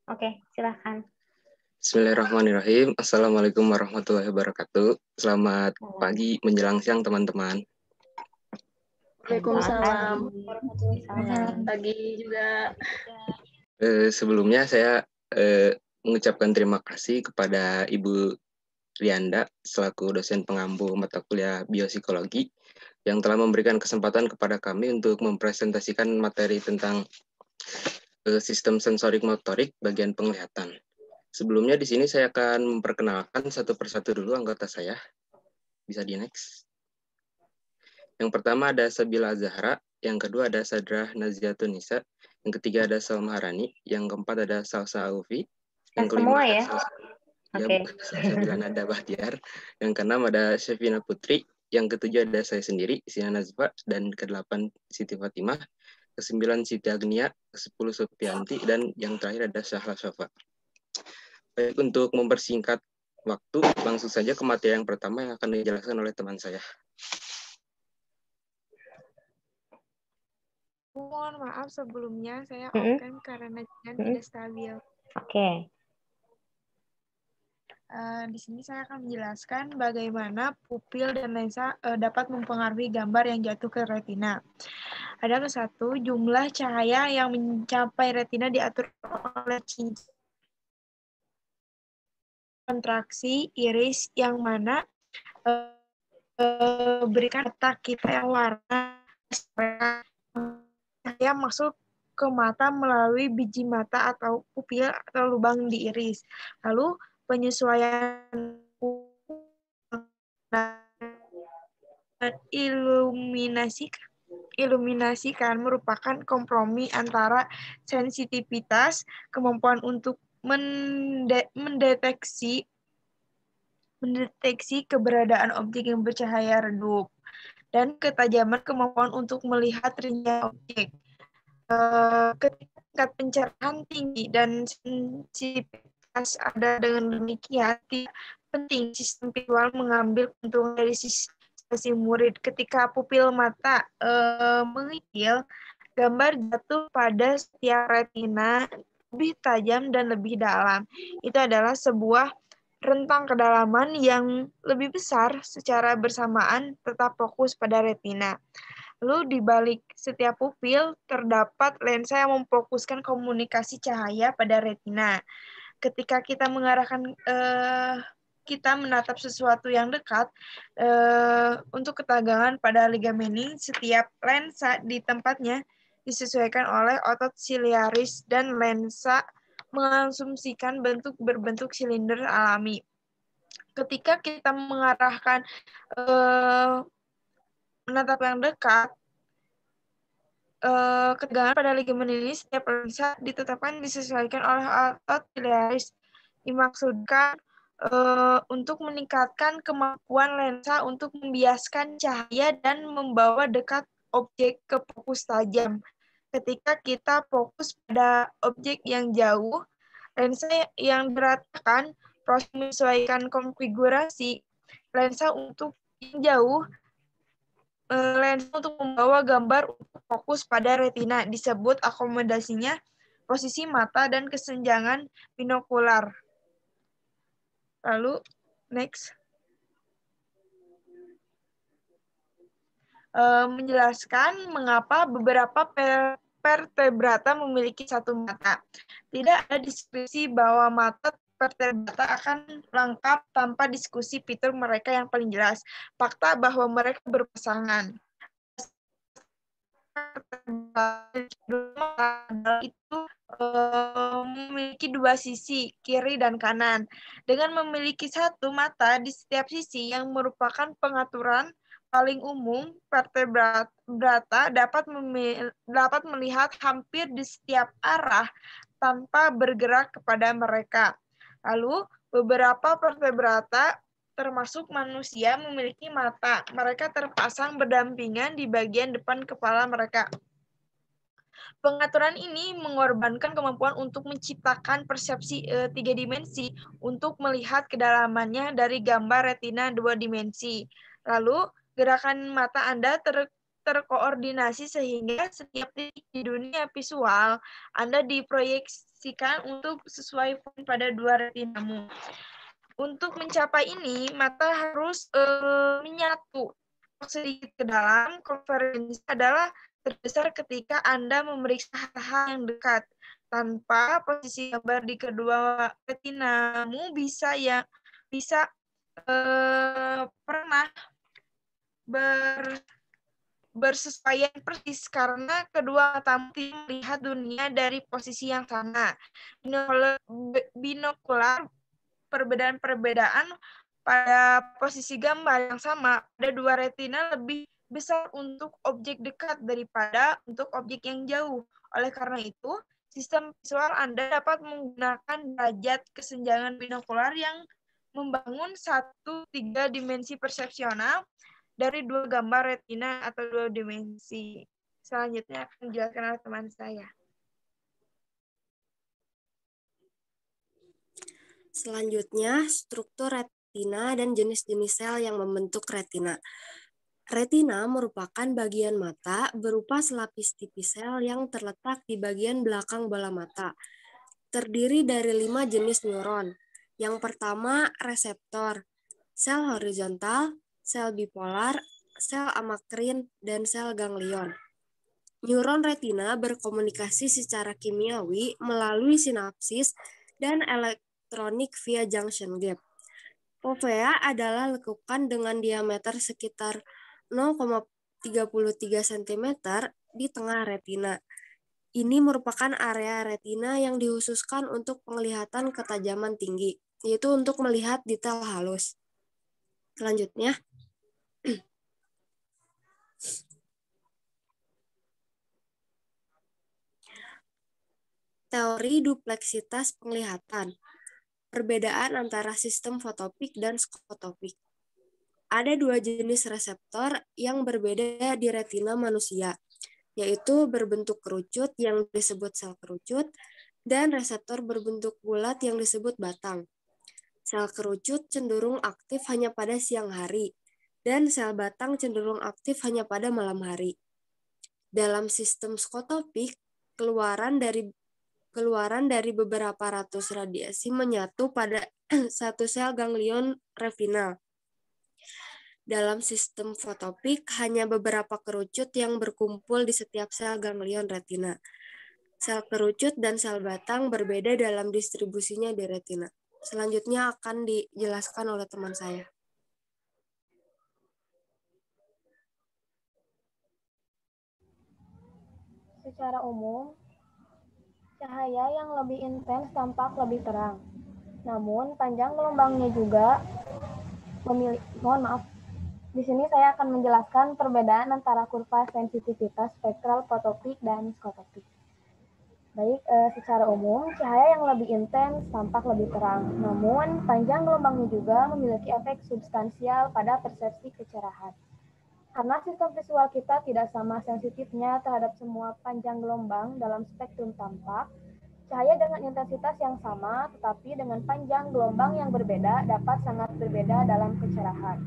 Oke, silakan. Bismillahirrahmanirrahim. Assalamualaikum warahmatullahi wabarakatuh. Selamat pagi menjelang siang teman-teman. Waalaikumsalam. Selamat Pagi juga. Sebelumnya saya mengucapkan terima kasih kepada Ibu Rianda selaku dosen pengampu mata kuliah biopsikologi yang telah memberikan kesempatan kepada kami untuk mempresentasikan materi tentang sistem sensorik motorik bagian penglihatan. Sebelumnya di sini saya akan memperkenalkan satu persatu dulu anggota saya. Bisa di next. Yang pertama ada Sabila Zahra, yang kedua ada Sadrah Naziatun Nisa, yang ketiga ada Salma Harani, yang keempat ada Salsa Aufi, yang kelima semua ada ya? Sabila Nada Bahtiar, yang keenam ada Syafina Putri, yang ketujuh ada saya sendiri, Sina Nazfa, dan kedelapan Siti Fatimah, kesembilan Siti Agnia, kesepuluh Supianti, dan yang terakhir ada Syahla Syafa. Baik, untuk mempersingkat waktu, langsung saja ke materi yang pertama yang akan dijelaskan oleh teman saya. Mohon maaf sebelumnya saya off-cam karena jaringan tidak stabil. Oke. Di sini saya akan menjelaskan bagaimana pupil dan lensa dapat mempengaruhi gambar yang jatuh ke retina. Ada ke satu, jumlah cahaya yang mencapai retina diatur oleh kontraksi iris yang mana berikan otak kita yang warna cahaya masuk ke mata melalui biji mata atau pupil atau lubang di iris. Lalu penyesuaian iluminasikan merupakan kompromi antara sensitivitas, kemampuan untuk mendeteksi keberadaan objek yang bercahaya redup, dan ketajaman kemampuan untuk melihat rincian objek. Ketika tingkat pencerahan tinggi dan sensitivitas ada, dengan demikian tidak penting sistem visual mengambil keuntungan dari sisi murid. Ketika pupil mata mengikil, gambar jatuh pada setiap retina lebih tajam dan lebih dalam. Itu adalah sebuah rentang kedalaman yang lebih besar secara bersamaan tetap fokus pada retina. Lalu di balik setiap pupil terdapat lensa yang memfokuskan komunikasi cahaya pada retina. Ketika kita kita menatap sesuatu yang dekat, untuk ketegangan pada ligamen, setiap lensa di tempatnya disesuaikan oleh otot siliaris dan lensa mengasumsikan bentuk berbentuk silinder alami. Ketika kita mengarahkan menatap yang dekat, ketegangan pada ligamen ini setiap lensa ditetapkan disesuaikan oleh otot siliaris. Dimaksudkan untuk meningkatkan kemampuan lensa untuk membiaskan cahaya dan membawa dekat objek ke fokus tajam. Ketika kita fokus pada objek yang jauh, lensa yang diratakan proses menyesuaikan konfigurasi lensa untuk yang jauh, lensa untuk membawa gambar untuk fokus pada retina disebut akomodasinya posisi mata dan kesenjangan binokular. Lalu next, menjelaskan mengapa beberapa vertebrata memiliki satu mata. Tidak ada deskripsi bahwa mata vertebrata akan lengkap tanpa diskusi fitur mereka yang paling jelas. Fakta bahwa mereka berpasangan. Itu memiliki dua sisi, kiri dan kanan. Dengan memiliki satu mata di setiap sisi yang merupakan pengaturan paling umum, vertebrata dapat melihat hampir di setiap arah tanpa bergerak kepada mereka. Lalu, beberapa vertebrata termasuk manusia memiliki mata. Mereka terpasang berdampingan di bagian depan kepala mereka. Pengaturan ini mengorbankan kemampuan untuk menciptakan persepsi 3 dimensi untuk melihat kedalamannya dari gambar retina 2 dimensi. Lalu, gerakan mata Anda terkoordinasi sehingga setiap titik di dunia visual Anda diproyeksi diposisikan untuk sesuai poin pada dua retinamu. Untuk mencapai ini, mata harus menyatu sedikit ke dalam. Konvergensi adalah terbesar ketika Anda memeriksa hal-hal yang dekat. Tanpa posisi gambar di kedua retinamu bisa pernah bersesuaian persis karena kedua matamu tidak melihat dunia dari posisi yang sama. Binokular perbedaan pada posisi gambar yang sama pada dua retina lebih besar untuk objek dekat daripada untuk objek yang jauh. Oleh karena itu, sistem visual Anda dapat menggunakan derajat kesenjangan binokular yang membangun satu tiga dimensi persepsional dari dua gambar retina atau dua dimensi. Selanjutnya akan dijelaskan oleh teman saya. Selanjutnya, struktur retina dan jenis-jenis sel yang membentuk retina. Retina merupakan bagian mata berupa selapis tipis sel yang terletak di bagian belakang bola mata. Terdiri dari 5 jenis neuron. Yang pertama, reseptor, sel horizontal, sel bipolar, sel amakrin, dan sel ganglion. Neuron retina berkomunikasi secara kimiawi melalui sinapsis dan elektronik via junction gap. Fovea adalah lekukan dengan diameter sekitar 0,33 cm di tengah retina. Ini merupakan area retina yang dikhususkan untuk penglihatan ketajaman tinggi, yaitu untuk melihat detail halus. Selanjutnya, teori dupleksitas penglihatan. Perbedaan antara sistem fotopik dan skotopik. Ada 2 jenis reseptor yang berbeda di retina manusia, yaitu berbentuk kerucut yang disebut sel kerucut dan reseptor berbentuk bulat yang disebut batang. Sel kerucut cenderung aktif hanya pada siang hari, dan sel batang cenderung aktif hanya pada malam hari. Dalam sistem skotopik, keluaran dari beberapa ratus radiasi menyatu pada satu sel ganglion retinal. Dalam sistem fotopik, hanya beberapa kerucut yang berkumpul di setiap sel ganglion retina. Sel kerucut dan sel batang berbeda dalam distribusinya di retina. Selanjutnya akan dijelaskan oleh teman saya. Secara umum, cahaya yang lebih intens tampak lebih terang. Namun, panjang gelombangnya juga Di sini saya akan menjelaskan perbedaan antara kurva sensitivitas spektral fotopik dan skotopik. Baik, secara umum, cahaya yang lebih intens tampak lebih terang. Namun, panjang gelombangnya juga memiliki efek substansial pada persepsi kecerahan. Karena sistem visual kita tidak sama sensitifnya terhadap semua panjang gelombang dalam spektrum tampak, cahaya dengan intensitas yang sama tetapi dengan panjang gelombang yang berbeda dapat sangat berbeda dalam kecerahan.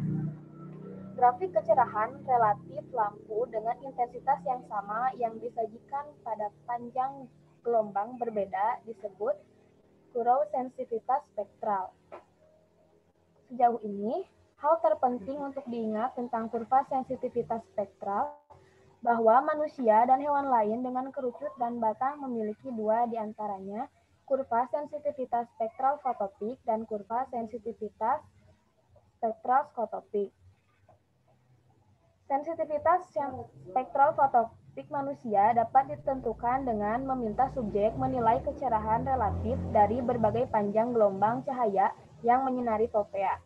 Grafik kecerahan relatif lampu dengan intensitas yang sama yang disajikan pada panjang gelombang berbeda disebut kurva sensitivitas spektral. Sejauh ini, hal terpenting untuk diingat tentang kurva sensitivitas spektral bahwa manusia dan hewan lain dengan kerucut dan batang memiliki 2 di antaranya, kurva sensitivitas spektral fotopik dan kurva sensitivitas spektral skotopik. Sensitivitas spektral fotopik manusia dapat ditentukan dengan meminta subjek menilai kecerahan relatif dari berbagai panjang gelombang cahaya yang menyinari fovea.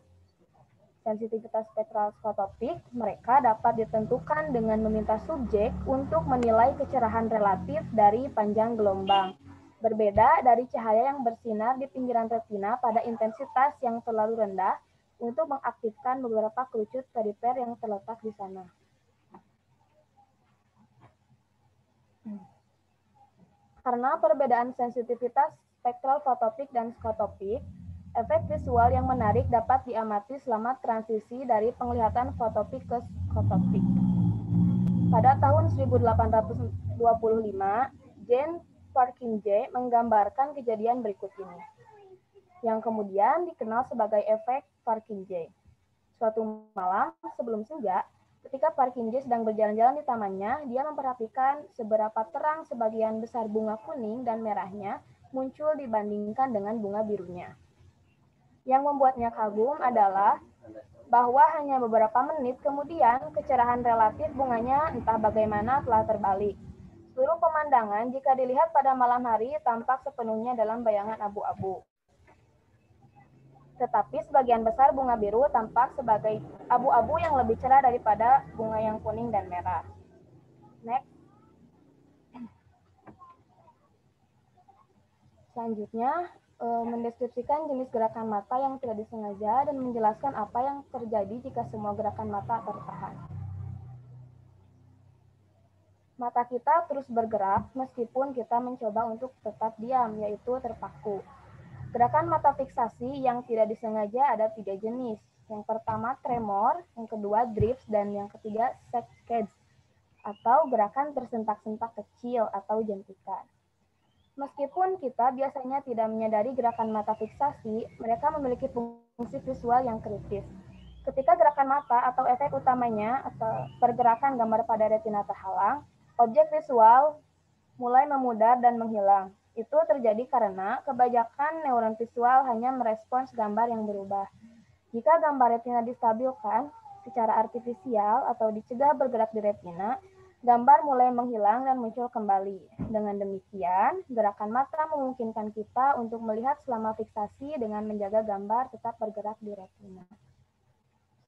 Sensitivitas spektral skotopik mereka dapat ditentukan dengan meminta subjek untuk menilai kecerahan relatif dari panjang gelombang. Berbeda dari cahaya yang bersinar di pinggiran retina pada intensitas yang terlalu rendah untuk mengaktifkan beberapa kerucut perifer yang terletak di sana. Karena perbedaan sensitivitas spektral fotopik dan skotopik, efek visual yang menarik dapat diamati selama transisi dari penglihatan fotopik ke skotopik. Pada tahun 1825, Jean Purkinje menggambarkan kejadian berikut ini, yang kemudian dikenal sebagai efek Purkinje. Suatu malam sebelum senja, ketika Purkinje sedang berjalan-jalan di tamannya, dia memperhatikan seberapa terang sebagian besar bunga kuning dan merahnya muncul dibandingkan dengan bunga birunya. Yang membuatnya kagum adalah bahwa hanya beberapa menit kemudian kecerahan relatif bunganya entah bagaimana telah terbalik. Seluruh pemandangan jika dilihat pada malam hari tampak sepenuhnya dalam bayangan abu-abu. Tetapi sebagian besar bunga biru tampak sebagai abu-abu yang lebih cerah daripada bunga yang kuning dan merah. Next. Selanjutnya, mendeskripsikan jenis gerakan mata yang tidak disengaja dan menjelaskan apa yang terjadi jika semua gerakan mata tertahan. Mata kita terus bergerak meskipun kita mencoba untuk tetap diam, yaitu terpaku. Gerakan mata fiksasi yang tidak disengaja ada 3 jenis. Yang pertama tremor, yang kedua drifts, dan yang ketiga saccades, atau gerakan tersentak-sentak kecil atau jentikan. Meskipun kita biasanya tidak menyadari gerakan mata fiksasi, mereka memiliki fungsi visual yang kritis. Ketika gerakan mata atau efek utamanya atau pergerakan gambar pada retina terhalang, objek visual mulai memudar dan menghilang. Itu terjadi karena kebanyakan neuron visual hanya merespons gambar yang berubah. Jika gambar retina distabilkan secara artifisial atau dicegah bergerak di retina, gambar mulai menghilang dan muncul kembali. Dengan demikian, gerakan mata memungkinkan kita untuk melihat selama fiksasi dengan menjaga gambar tetap bergerak di retina.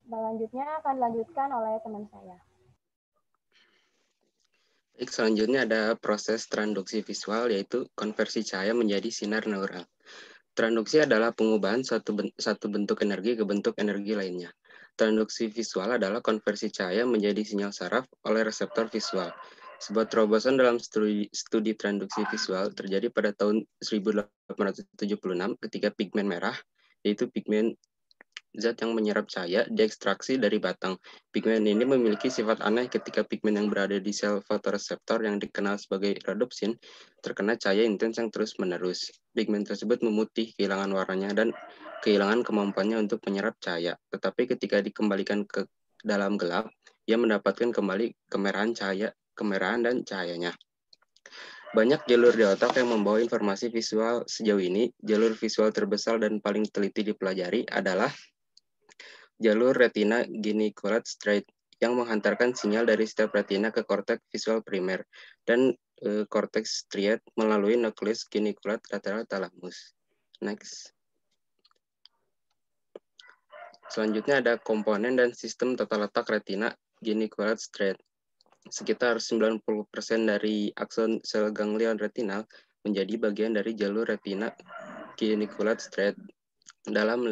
Selanjutnya akan dilanjutkan oleh teman saya. Baik, selanjutnya ada proses transduksi visual, yaitu konversi cahaya menjadi sinar neural. Transduksi adalah pengubahan satu bentuk energi ke bentuk energi lainnya. Transduksi visual adalah konversi cahaya menjadi sinyal saraf oleh reseptor visual. Sebuah terobosan dalam studi transduksi visual terjadi pada tahun 1876 ketika pigmen merah, yaitu pigmen zat yang menyerap cahaya, diekstraksi dari batang. Pigmen ini memiliki sifat aneh ketika pigmen yang berada di sel fotoreseptor yang dikenal sebagai rhodopsin terkena cahaya intens yang terus-menerus. Pigmen tersebut memutih, kehilangan warnanya, dan kehilangan kemampuannya untuk menyerap cahaya. Tetapi ketika dikembalikan ke dalam gelap, ia mendapatkan kembali kemerahan dan cahayanya. Banyak jalur di otak yang membawa informasi visual sejauh ini. Jalur visual terbesar dan paling teliti dipelajari adalah jalur retina geniculate striate yang menghantarkan sinyal dari setiap retina ke korteks visual primer dan korteks striate melalui nukleus geniculate lateral thalamus. Next. Selanjutnya ada komponen dan sistem tata letak retina geniculate striate. Sekitar 90% dari akson sel ganglion retinal menjadi bagian dari jalur retina geniculate striate dalam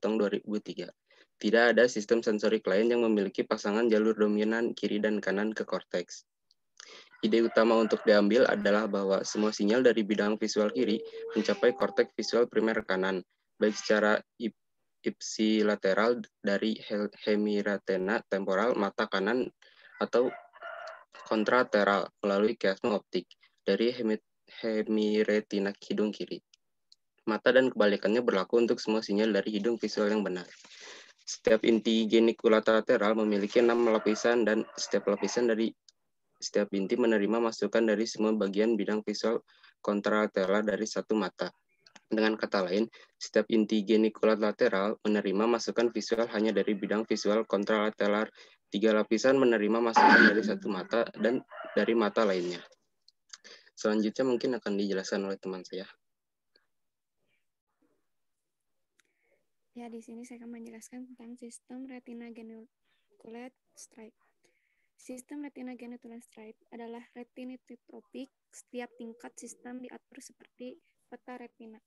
tahun 2003. Tidak ada sistem sensorik lain yang memiliki pasangan jalur dominan kiri dan kanan ke korteks. Ide utama untuk diambil adalah bahwa semua sinyal dari bidang visual kiri mencapai korteks visual primer kanan, baik secara ipsilateral dari hemiretena temporal mata kanan atau kontrateral melalui kiasma optik dari hemiretina hidung kiri. Mata dan kebalikannya berlaku untuk semua sinyal dari hidung visual yang benar. Setiap inti geniculate lateral memiliki 6 lapisan dan setiap lapisan dari setiap inti menerima masukan dari semua bagian bidang visual kontralateral dari satu mata. Dengan kata lain, setiap inti geniculate lateral menerima masukan visual hanya dari bidang visual kontralateral. 3 lapisan menerima masukan dari satu mata dan dari mata lainnya. Selanjutnya mungkin akan dijelaskan oleh teman saya. Ya, di sini saya akan menjelaskan tentang sistem retina geniculate striate. Sistem retina geniculate striate adalah retinotropik. Setiap tingkat sistem diatur seperti peta retina.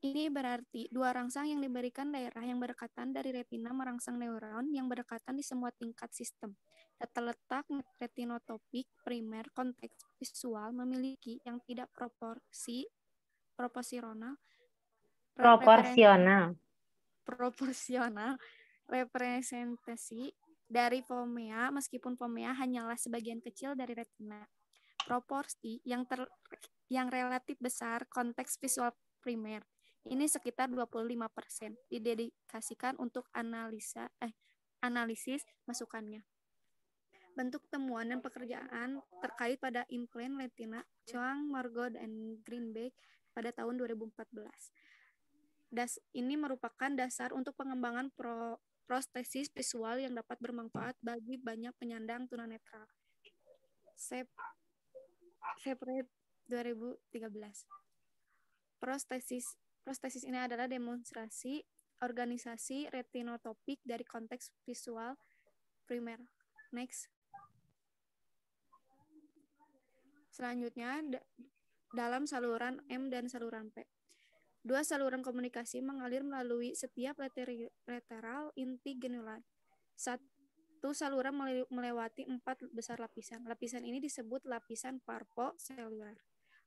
Ini berarti dua rangsang yang diberikan daerah yang berdekatan dari retina merangsang neuron yang berdekatan di semua tingkat sistem. Tata letak retinotropik primer konteks visual memiliki yang tidak proporsional representasi dari fovea, meskipun fovea hanyalah sebagian kecil dari retina. proporsi yang relatif besar konteks visual primer. Ini sekitar 25% didedikasikan untuk analisis masukannya. Bentuk temuan dan pekerjaan terkait pada implant retina Choang, Margot, dan Greenberg pada tahun 2014. Ini merupakan dasar untuk pengembangan prostesis visual yang dapat bermanfaat bagi banyak penyandang tunanetra. Separate 2013. Prostesis ini adalah demonstrasi organisasi retinotopik dari konteks visual primer. Next. Selanjutnya, dalam saluran M dan saluran P. Dua saluran komunikasi mengalir melalui setiap lateral inti genulan. Satu saluran melewati 4 besar lapisan. Lapisan ini disebut lapisan parvo-seluler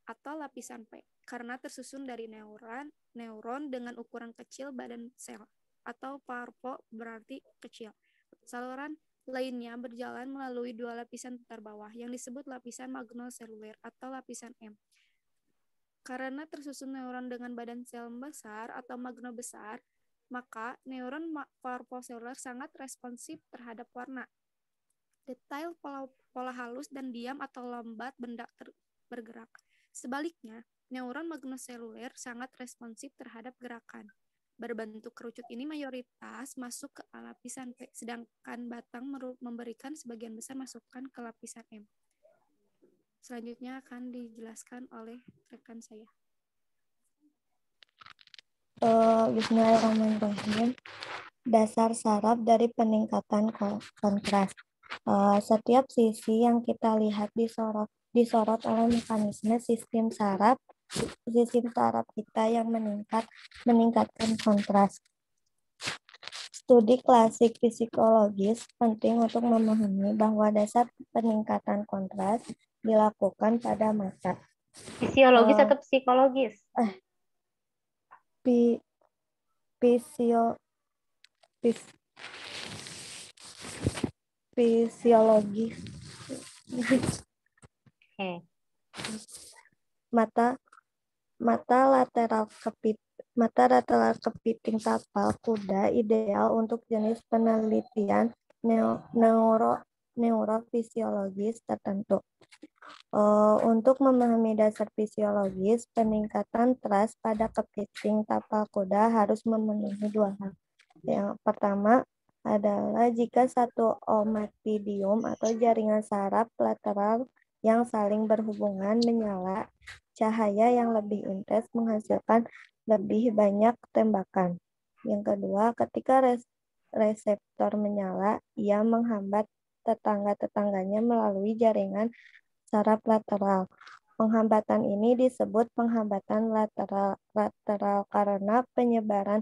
atau lapisan P, karena tersusun dari neuron dengan ukuran kecil badan sel, atau parvo berarti kecil. Saluran lainnya berjalan melalui dua lapisan terbawah yang disebut lapisan magnoseluler atau lapisan M. Karena tersusun neuron dengan badan sel besar atau magno besar, maka neuron parvoseluler sangat responsif terhadap warna, detail, pola halus, dan diam atau lambat benda bergerak. Sebaliknya, neuron magnoseluler sangat responsif terhadap gerakan. Berbentuk kerucut ini mayoritas masuk ke lapisan P, sedangkan batang memberikan sebagian besar masukan ke lapisan M. Selanjutnya akan dijelaskan oleh rekan saya. Bismillahirrahmanirrahim. Dasar saraf dari peningkatan kontras. Setiap sisi yang kita lihat disorot oleh mekanisme sistem saraf kita yang meningkatkan kontras. Studi klasik psikologis penting untuk memahami bahwa dasar peningkatan kontras dilakukan pada mata. Fisiologis atau psikologis? Fisiologis. Mata lateral kepiting tapal kuda ideal untuk jenis penelitian neurofisiologis tertentu. Untuk memahami dasar fisiologis, peningkatan thrust pada kepiting tapal kuda harus memenuhi dua hal. Yang pertama adalah jika satu omatidium atau jaringan saraf lateral yang saling berhubungan menyala, cahaya yang lebih intens menghasilkan lebih banyak tembakan. Yang kedua, ketika reseptor menyala, ia menghambat tetangga-tetangganya melalui jaringan saraf lateral. Penghambatan ini disebut penghambatan lateral karena penyebaran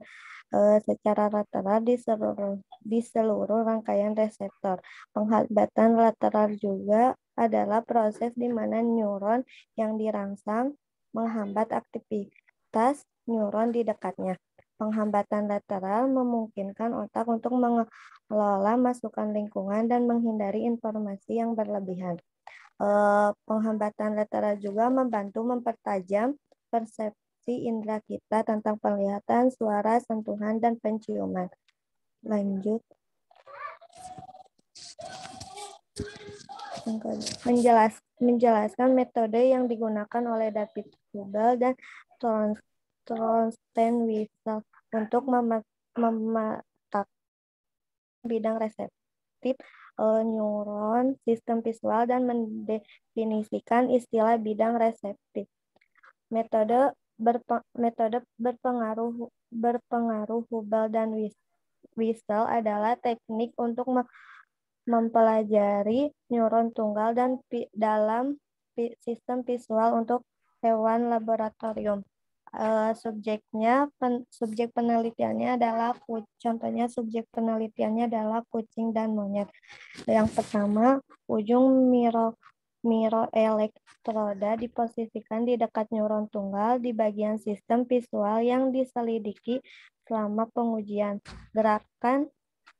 secara lateral di seluruh rangkaian reseptor. Penghambatan lateral juga adalah proses di mana neuron yang dirangsang menghambat aktivitas neuron di dekatnya. Penghambatan lateral memungkinkan otak untuk mengelola masukan lingkungan dan menghindari informasi yang berlebihan. Penghambatan lateral juga membantu mempertajam persepsi indera kita tentang penglihatan, suara, sentuhan, dan penciuman. Lanjut. Menjelaskan metode yang digunakan oleh David Hubel dan Thorsten Wiesel untuk memetakan bidang reseptif neuron sistem visual dan mendefinisikan istilah bidang reseptif. Metode berpengaruh Hubel dan Wiesel adalah teknik untuk mempelajari neuron tunggal dan dalam sistem visual untuk hewan laboratorium. Subjek penelitiannya adalah subjek penelitiannya adalah kucing dan monyet. Yang pertama, ujung miroelektroda diposisikan di dekat neuron tunggal di bagian sistem visual yang diselidiki selama pengujian. Gerakan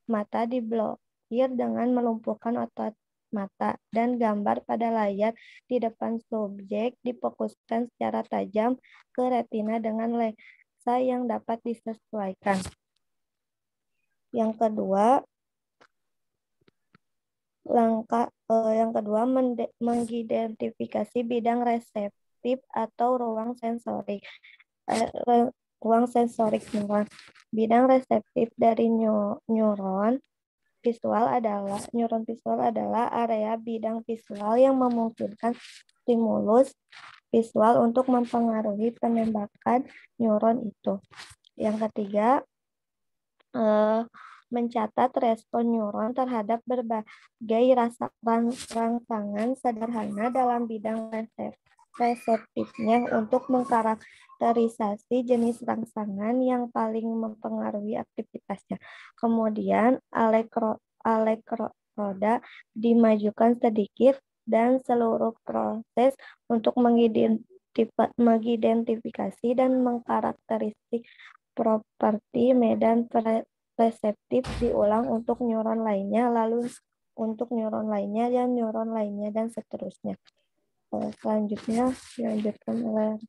mata diblokir dengan melumpuhkan otot mata, dan gambar pada layar di depan subjek difokuskan secara tajam ke retina dengan lensa yang dapat disesuaikan. Yang kedua, mengidentifikasi bidang reseptif atau ruang sensorik. Ruang sensorik neuron. Bidang reseptif dari neuron visual adalah area bidang visual yang memungkinkan stimulus visual untuk mempengaruhi penembakan neuron itu. Yang ketiga, mencatat respon neuron terhadap berbagai rangsangan sederhana dalam bidang reseptifnya untuk mengkarakterisasi jenis rangsangan yang paling mempengaruhi aktivitasnya. Kemudian elektroda dimajukan sedikit dan seluruh proses untuk mengidentifikasi dan mengkarakteristik properti medan reseptif diulang untuk neuron lainnya, lalu untuk neuron lainnya, dan seterusnya. Selanjutnya dilanjutkan oleh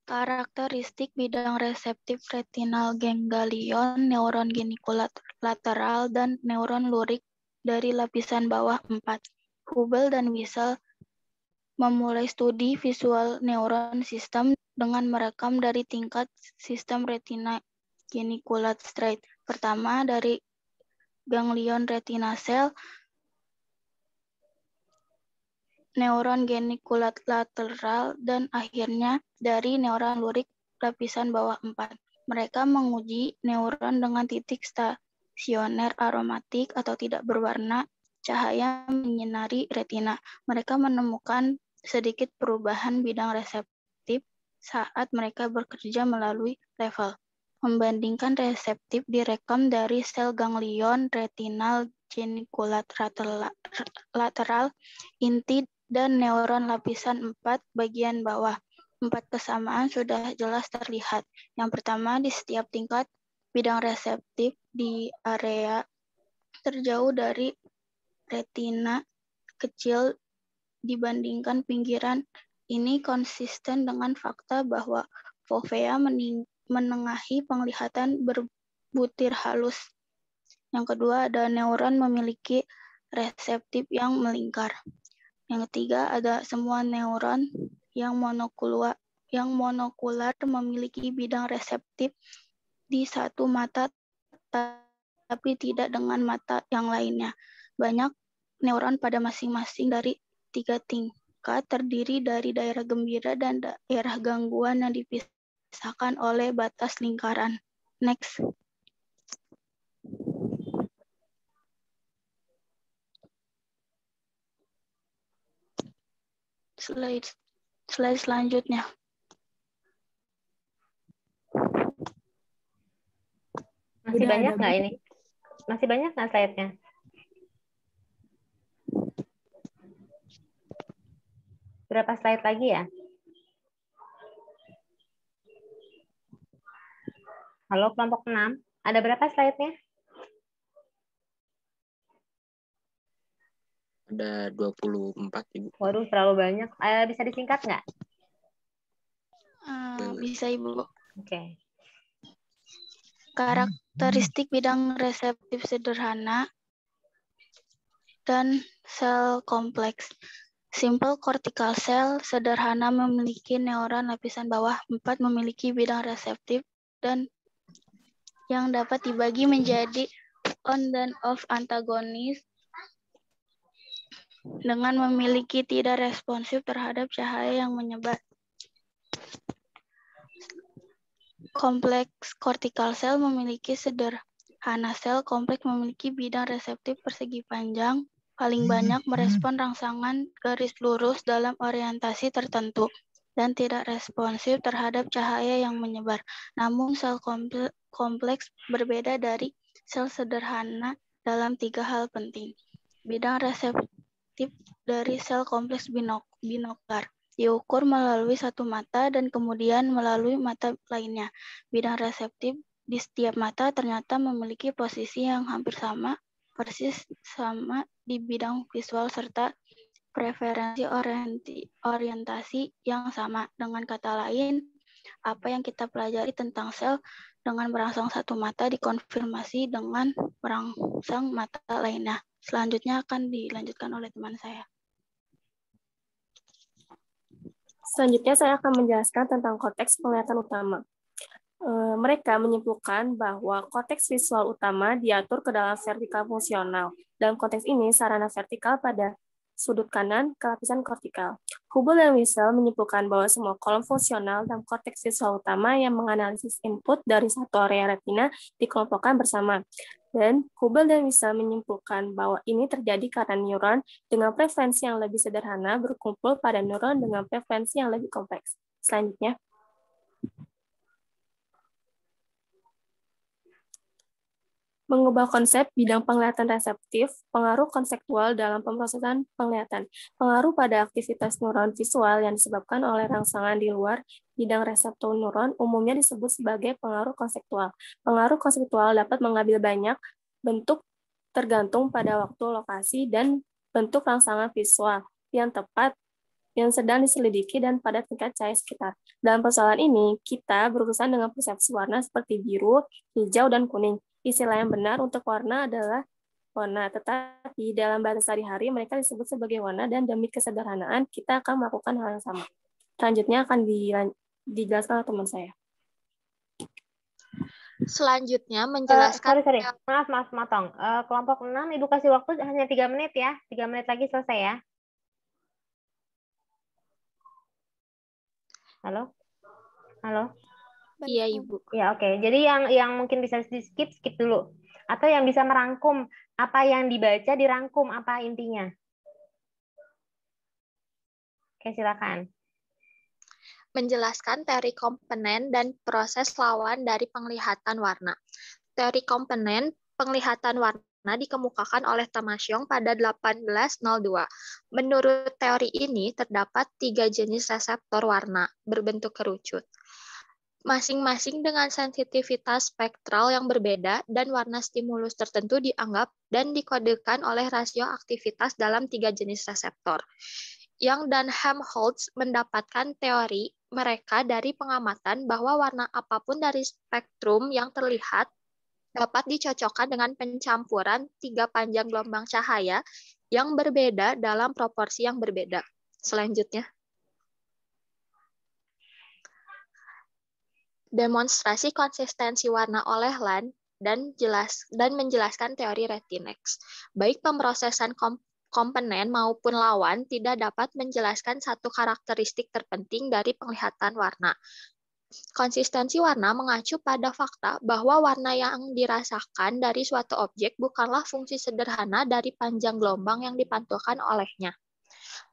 karakteristik bidang reseptif retinal ganglion, neuron genikulateral, dan neuron lurik dari lapisan bawah 4. Hubel dan Wiesel memulai studi visual neuron sistem dengan merekam dari tingkat sistem retina geniculate straight. Pertama dari ganglion retina cell, neuron genikulateral, dan akhirnya dari neuron lurik lapisan bawah 4. Mereka menguji neuron dengan titik stasioner aromatik atau tidak berwarna cahaya menyinari retina. Mereka menemukan sedikit perubahan bidang reseptif saat mereka bekerja melalui level. Membandingkan reseptif direkam dari sel ganglion retinal genikulateral inti dan neuron lapisan 4 bagian bawah. 4 kesamaan sudah jelas terlihat. Yang pertama, di setiap tingkat bidang reseptif di area terjauh dari retina kecil dibandingkan pinggiran ini konsisten dengan fakta bahwa fovea menengahi penglihatan berbutir halus. Yang kedua, ada neuron memiliki reseptif yang melingkar. Yang ketiga, ada semua neuron yang monokular memiliki bidang reseptif di satu mata tapi tidak dengan mata yang lainnya. Banyak neuron pada masing-masing dari 3 tingkat terdiri dari daerah gembira dan daerah gangguan yang dipisahkan oleh batas lingkaran. Next. Slide selanjutnya. Masih banyak nggak ini? Masih banyak nggak slide-nya? Berapa slide lagi ya? Halo kelompok 6, ada berapa slide-nya? Ada 24, Ibu. Waduh, terlalu banyak. Bisa disingkat nggak? Bisa, Ibu. Oke. Karakteristik bidang reseptif sederhana dan sel kompleks. Simple cortical cell sederhana memiliki neuron lapisan bawah 4 memiliki bidang reseptif dan yang dapat dibagi menjadi on dan off antagonis dengan memiliki tidak responsif terhadap cahaya yang menyebar. Kompleks cortical cell memiliki sederhana sel kompleks memiliki bidang reseptif persegi panjang paling banyak merespon rangsangan garis lurus dalam orientasi tertentu dan tidak responsif terhadap cahaya yang menyebar. Namun sel kompleks berbeda dari sel sederhana dalam 3 hal penting. Bidang reseptif dari sel kompleks binoklar diukur melalui satu mata dan kemudian melalui mata lainnya. Bidang reseptif di setiap mata ternyata memiliki posisi yang hampir sama, persis sama di bidang visual serta preferensi orientasi yang sama. Dengan kata lain, apa yang kita pelajari tentang sel dengan merangsang satu mata dikonfirmasi dengan merangsang mata lainnya. Selanjutnya akan dilanjutkan oleh teman saya. Selanjutnya saya akan menjelaskan tentang konteks penglihatan utama. Mereka menyimpulkan bahwa konteks visual utama diatur ke dalam vertikal fungsional. Dalam konteks ini, sarana vertikal pada sudut kanan ke lapisan kortikal. Hubel dan Wiesel menyimpulkan bahwa semua kolom fungsional dalam konteks visual utama yang menganalisis input dari satu area retina dikelompokkan bersama. Dan Hubel dan Wiesel menyimpulkan bahwa ini terjadi karena neuron dengan preferensi yang lebih sederhana berkumpul pada neuron dengan preferensi yang lebih kompleks. Selanjutnya, mengubah konsep bidang penglihatan reseptif, pengaruh konseptual dalam pemrosesan penglihatan. Pengaruh pada aktivitas neuron visual yang disebabkan oleh rangsangan di luar bidang reseptor neuron umumnya disebut sebagai pengaruh konseptual. Pengaruh konseptual dapat mengambil banyak bentuk tergantung pada waktu, lokasi, dan bentuk rangsangan visual yang tepat yang sedang diselidiki dan pada tingkat cahaya sekitar. Dalam persoalan ini, kita berurusan dengan persepsi warna seperti biru, hijau, dan kuning. Istilah yang benar untuk warna adalah warna, tetapi dalam bahasa sehari-hari mereka disebut sebagai warna dan demi kesederhanaan kita akan melakukan hal yang sama. Selanjutnya akan dijelaskan oleh teman saya. Selanjutnya menjelaskan... Sorry. Maaf, motong. Kelompok 6, Ibu kasih waktu hanya 3 menit ya. 3 menit lagi selesai ya. Halo? Iya, Ibu. Ya, oke. Jadi yang mungkin bisa skip dulu. Atau yang bisa merangkum apa yang dibaca, dirangkum apa intinya. Oke, silakan. Menjelaskan teori komponen dan proses lawan dari penglihatan warna. Teori komponen penglihatan warna dikemukakan oleh Tamasciong pada 1802. Menurut teori ini, terdapat 3 jenis reseptor warna berbentuk kerucut. Masing-masing dengan sensitivitas spektral yang berbeda dan warna stimulus tertentu dianggap dan dikodekan oleh rasio aktivitas dalam 3 jenis reseptor. Young dan Helmholtz mendapatkan teori mereka dari pengamatan bahwa warna apapun dari spektrum yang terlihat dapat dicocokkan dengan pencampuran 3 panjang gelombang cahaya yang berbeda dalam proporsi yang berbeda. Selanjutnya, demonstrasi konsistensi warna oleh Land dan menjelaskan teori Retinex. Baik pemrosesan komponen maupun lawan tidak dapat menjelaskan satu karakteristik terpenting dari penglihatan warna. Konsistensi warna mengacu pada fakta bahwa warna yang dirasakan dari suatu objek bukanlah fungsi sederhana dari panjang gelombang yang dipantulkan olehnya.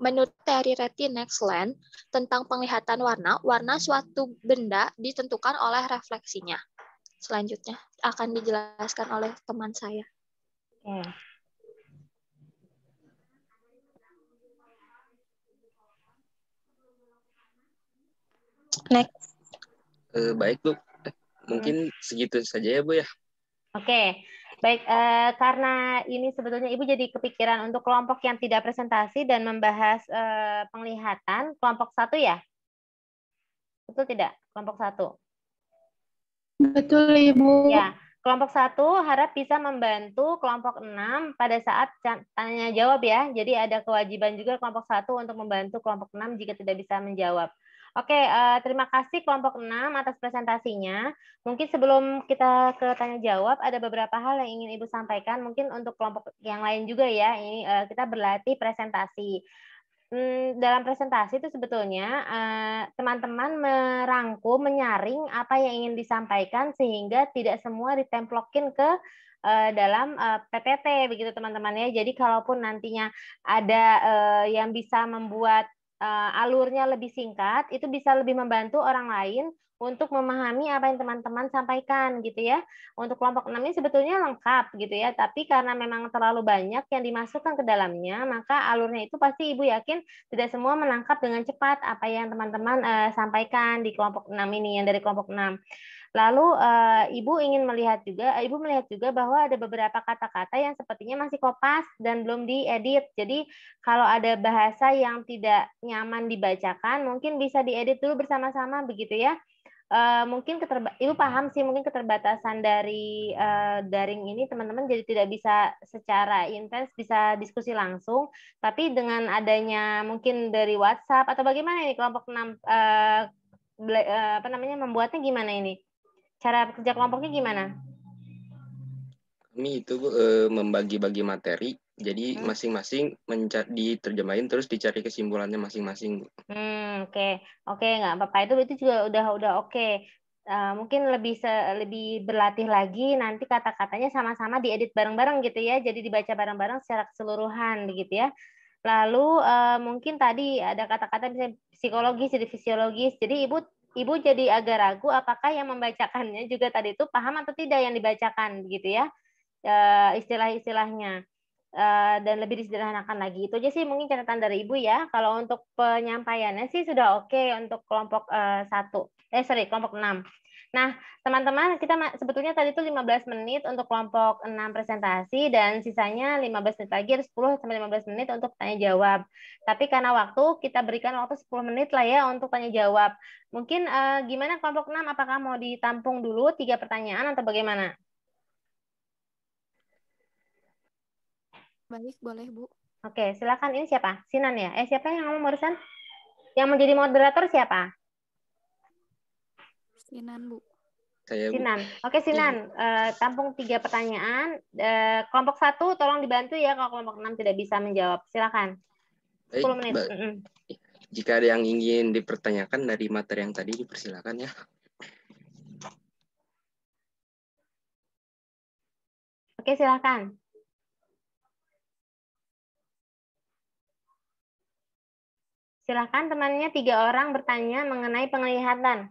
Menurut teori Retinex-Land tentang penglihatan warna, warna suatu benda ditentukan oleh refleksinya. Selanjutnya akan dijelaskan oleh teman saya. Oke. Next. Baik, Bu. Mungkin segitu saja ya, Bu ya. Oke. Baik, karena ini sebetulnya Ibu jadi kepikiran untuk kelompok yang tidak presentasi dan membahas penglihatan, kelompok 1 ya? Betul tidak? Kelompok 1. Betul, Ibu. Ya, kelompok 1 harap bisa membantu kelompok 6 pada saat tanya jawab ya. Jadi ada kewajiban juga kelompok 1 untuk membantu kelompok 6 jika tidak bisa menjawab. Oke, terima kasih kelompok 6 atas presentasinya. Mungkin sebelum kita ke tanya jawab, ada beberapa hal yang ingin Ibu sampaikan. Mungkin untuk kelompok yang lain juga ya, ini kita berlatih presentasi. Dalam presentasi itu sebetulnya teman-teman merangkum, menyaring apa yang ingin disampaikan sehingga tidak semua ditemplokin ke dalam PPT begitu teman-teman ya. Jadi kalaupun nantinya ada yang bisa membuat alurnya lebih singkat, itu bisa lebih membantu orang lain untuk memahami apa yang teman-teman sampaikan gitu ya. Untuk kelompok 6 ini sebetulnya lengkap gitu ya, tapi karena memang terlalu banyak yang dimasukkan ke dalamnya, maka alurnya itu pasti Ibu yakin tidak semua menangkap dengan cepat apa yang teman-teman sampaikan di kelompok 6 ini, yang dari kelompok 6. Lalu Ibu melihat juga bahwa ada beberapa kata-kata yang sepertinya masih kopas dan belum diedit. Jadi kalau ada bahasa yang tidak nyaman dibacakan, mungkin bisa diedit dulu bersama-sama begitu ya. Mungkin Ibu paham sih mungkin keterbatasan dari daring ini teman-teman jadi tidak bisa secara intens bisa diskusi langsung, tapi dengan adanya mungkin dari WhatsApp atau bagaimana ini kelompok 6 membuatnya gimana ini? Cara kerja kelompoknya gimana? Kami itu membagi-bagi materi, jadi masing-masing diterjemahin terus dicari kesimpulannya masing-masing. Oke, nggak apa-apa, itu juga udah oke. Mungkin lebih berlatih lagi, nanti kata-katanya sama-sama diedit bareng-bareng gitu ya, jadi dibaca bareng-bareng secara keseluruhan begitu ya. Lalu mungkin tadi ada kata-kata misalnya psikologis jadi fisiologis, jadi ibu jadi agak ragu apakah yang membacakannya juga tadi itu paham atau tidak yang dibacakan begitu ya, istilah-istilahnya. Dan lebih disederhanakan lagi. Itu aja sih mungkin catatan dari Ibu ya. Kalau untuk penyampaiannya sih sudah oke untuk kelompok kelompok 6. Nah, teman-teman, kita sebetulnya tadi itu 15 menit untuk kelompok 6 presentasi dan sisanya 15 menit lagi, 10 sampai 15 menit untuk tanya jawab. Tapi karena waktu, kita berikan waktu 10 menit lah ya untuk tanya jawab. Mungkin gimana kelompok 6, apakah mau ditampung dulu 3 pertanyaan atau bagaimana? Baik, boleh Bu. Oke, silakan. Ini siapa? Sinan ya? Siapa yang ngomong barusan? Yang menjadi moderator siapa? Sinan, Bu. Saya, Bu. Sinan. Oke, Sinan. Tampung 3 pertanyaan. Kelompok 1 tolong dibantu ya kalau kelompok 6 tidak bisa menjawab. Silakan. 10 menit. Jika ada yang ingin dipertanyakan dari materi yang tadi, dipersilakan ya. Oke, silakan. Silakan temannya 3 orang bertanya mengenai penglihatan.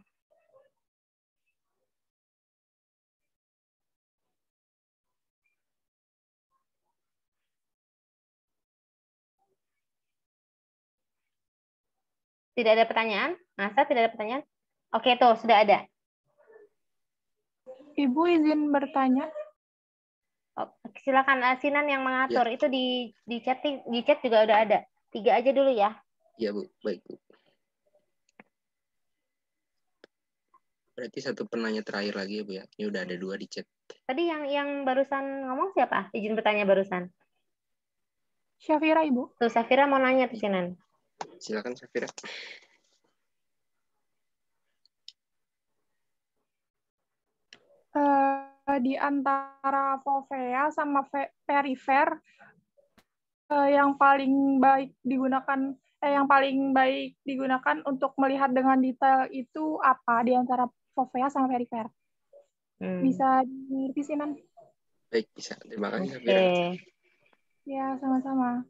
Tidak ada pertanyaan? Masa tidak ada pertanyaan? Oke, tuh sudah ada. Ibu izin bertanya. Silakan Sinan yang mengatur. Ya. Itu di chat juga udah ada. 3 aja dulu ya. Iya, Bu. Baik, Bu. Berarti 1 penanya terakhir lagi ya, Bu ya. Ini udah ada 2 di chat. Tadi yang barusan ngomong siapa? Izin bertanya barusan. Syafira, Ibu. Tuh, Syafira mau nanya tuh, Sinan. Silakan, Syafira. Di antara fovea sama perifer, yang paling baik digunakan untuk melihat dengan detail itu apa di antara fovea sama perifer? Bisa dimengerti, Sinan? Baik, bisa. Terima kasih, Syafira. Ya, sama-sama.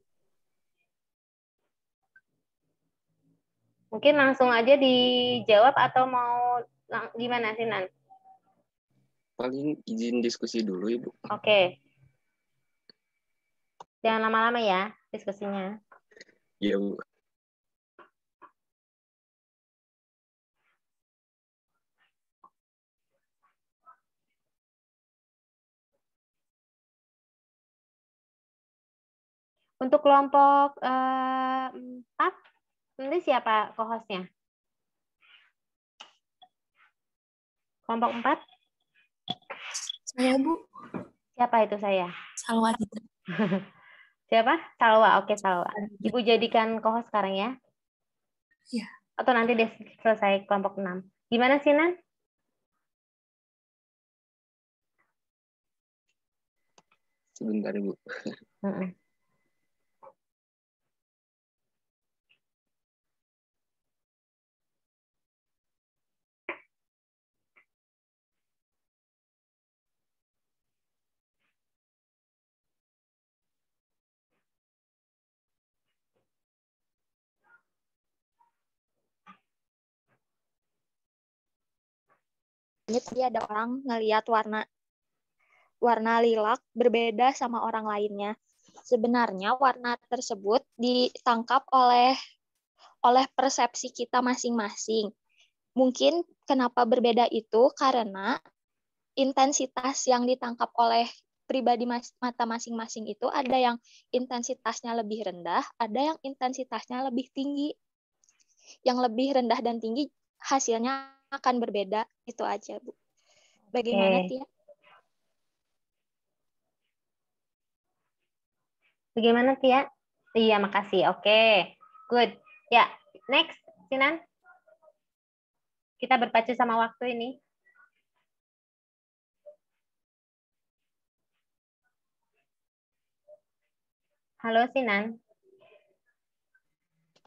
Mungkin langsung aja dijawab atau mau gimana, Sinan? Paling izin diskusi dulu, Ibu. Oke. Jangan lama-lama ya diskusinya. Iya, Bu. Untuk kelompok 4, nanti siapa co-hostnya? Kelompok 4? Saya, Bu. Siapa itu saya? Salwa. Siapa? Salwa. Oke, Salwa. Ibu jadikan co-host sekarang ya? Iya. Atau nanti dia selesai kelompok 6. Gimana, Sinan? Sebentar, Ibu. Tadi ada orang ngelihat warna lilac berbeda sama orang lainnya. Sebenarnya warna tersebut ditangkap oleh persepsi kita masing-masing. Mungkin Kenapa berbeda itu? Karena intensitas yang ditangkap oleh pribadi mata masing-masing itu ada yang intensitasnya lebih rendah, ada yang intensitasnya lebih tinggi. Yang lebih rendah dan tinggi hasilnya akan berbeda. Itu aja, Bu. Bagaimana, Tia? Bagaimana, Tia? Iya, makasih. Oke, good. Ya, next, Sinan. Kita berpacu sama waktu ini. Halo, Sinan.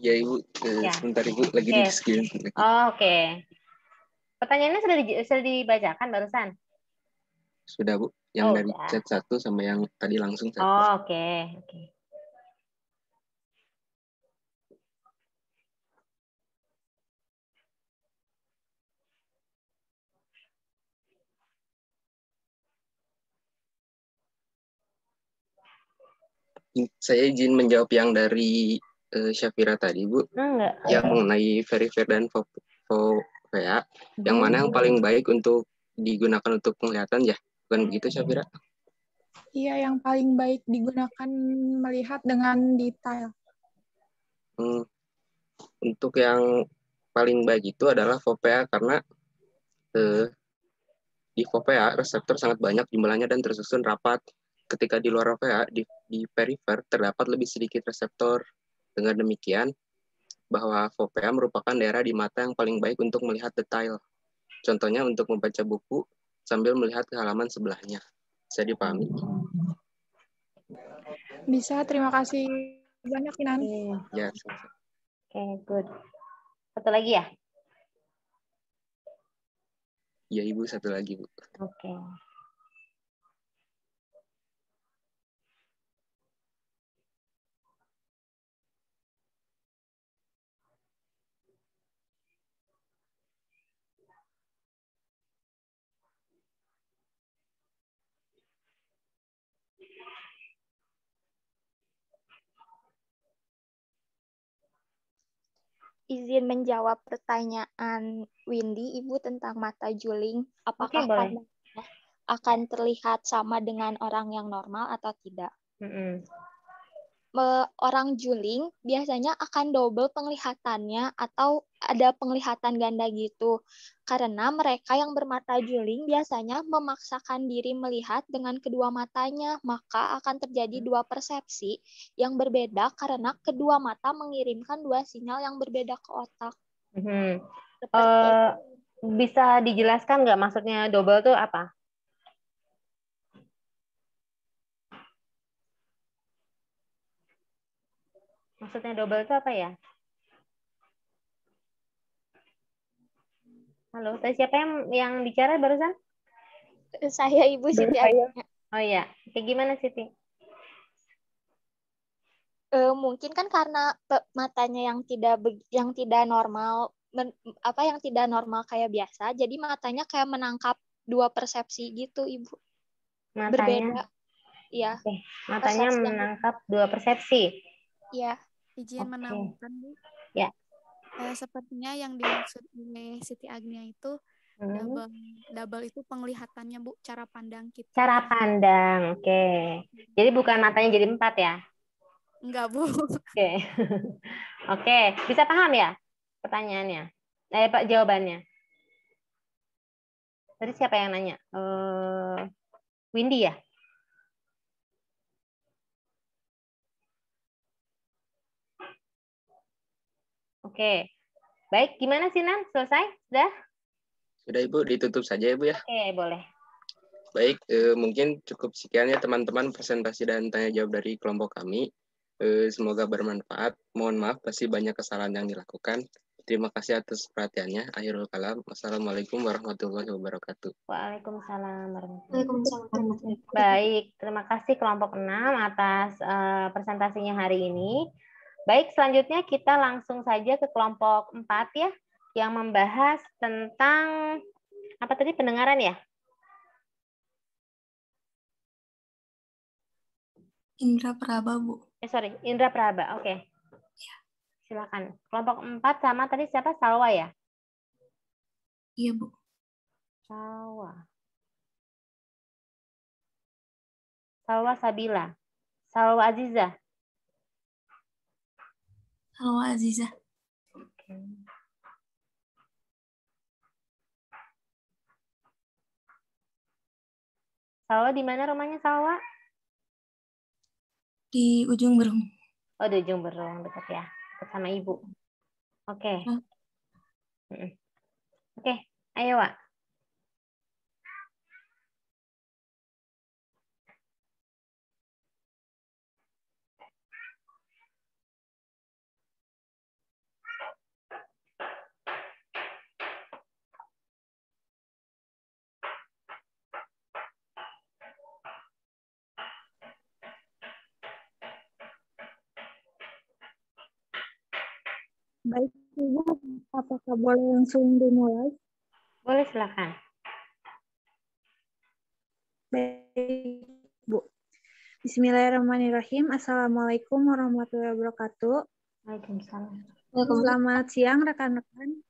Ya, Ibu. Ya. Sebentar, Ibu. Lagi di screen. Oh, oke. Pertanyaannya sudah dibacakan barusan? Sudah, Bu. Yang dari chat 1 sama yang tadi langsung 1. Oh, oke. Saya izin menjawab yang dari Syafira tadi, Bu. Enggak. Yang mengenai Verifier dan VA. Yang mana yang paling baik untuk digunakan untuk penglihatan, ya? Bukan begitu, Syafira? Iya, yang paling baik digunakan melihat dengan detail. Untuk yang paling baik itu adalah VA karena di VA reseptor sangat banyak jumlahnya dan tersusun rapat. Ketika di luar VA, di perifer terdapat lebih sedikit reseptor. Dengan demikian, bahwa fovea merupakan daerah di mata yang paling baik untuk melihat detail. Contohnya untuk membaca buku sambil melihat ke halaman sebelahnya. Bisa dipahami? Bisa, terima kasih banyak, Inan. Ya, Oke, good. Satu lagi ya? Iya, Ibu, satu lagi, Bu. Oke. Izin menjawab pertanyaan Windy, Ibu, tentang mata juling. Apakah pandangannya akan terlihat sama dengan orang yang normal atau tidak? Orang juling biasanya akan double penglihatannya atau ada penglihatan ganda gitu. Karena mereka yang bermata juling biasanya memaksakan diri melihat dengan kedua matanya, maka akan terjadi dua persepsi yang berbeda karena kedua mata mengirimkan dua sinyal yang berbeda ke otak. Bisa dijelaskan nggak maksudnya double itu apa? Maksudnya double itu apa ya? Halo, tadi siapa yang bicara barusan? Saya, Ibu Siti Agnia. Oh iya, kayak gimana Siti? Mungkin kan karena matanya yang tidak normal, yang tidak normal kayak biasa, jadi matanya kayak menangkap dua persepsi gitu, Ibu. Matanya? Berbeda. Iya. Matanya menangkap dua persepsi. Iya. Izin menambahkan, Bu. Ya. Sepertinya yang dimaksud oleh Siti Agnia itu double itu penglihatannya, Bu, cara pandang kita. Cara pandang, oke. Jadi bukan matanya jadi 4 ya? Enggak, Bu. Oke. Oke, bisa paham ya pertanyaannya? Pak, jawabannya. Tadi siapa yang nanya? Windy ya? Oke. Baik, gimana sih, Nan? Selesai? Sudah? Sudah, Ibu. Ditutup saja, Ibu, ya? Oke, boleh. Baik, mungkin cukup sekian ya teman-teman presentasi dan tanya jawab dari kelompok kami. Semoga bermanfaat. Mohon maaf, pasti banyak kesalahan yang dilakukan. Terima kasih atas perhatiannya. Akhirul kalam. Wassalamualaikum warahmatullahi wabarakatuh. Waalaikumsalam warahmatullahi wabarakatuh. Baik, terima kasih kelompok 6 atas presentasinya hari ini. Baik, selanjutnya kita langsung saja ke kelompok 4 ya, yang membahas tentang apa tadi, pendengaran ya? Indra Praba, Bu. Indra Praba, oke. Ya. Silakan. Kelompok 4 sama tadi siapa? Salwa ya? Iya, Bu. Salwa. Salwa Sabila. Salwa Azizah. Salwa Azizah. Oke. Salwa di mana rumahnya Salwa? Di ujung Berung. Oh, di ujung Berung, dekat ya. Dekat sama ibu. Oke. Oke, ayo, Wak. Baik, Ibu, apakah boleh langsung dimulai? Boleh, silakan. Baik, Bu. Bismillahirrahmanirrahim. Assalamualaikum warahmatullahi wabarakatuh. Waalaikumsalam. Selamat siang, rekan-rekan.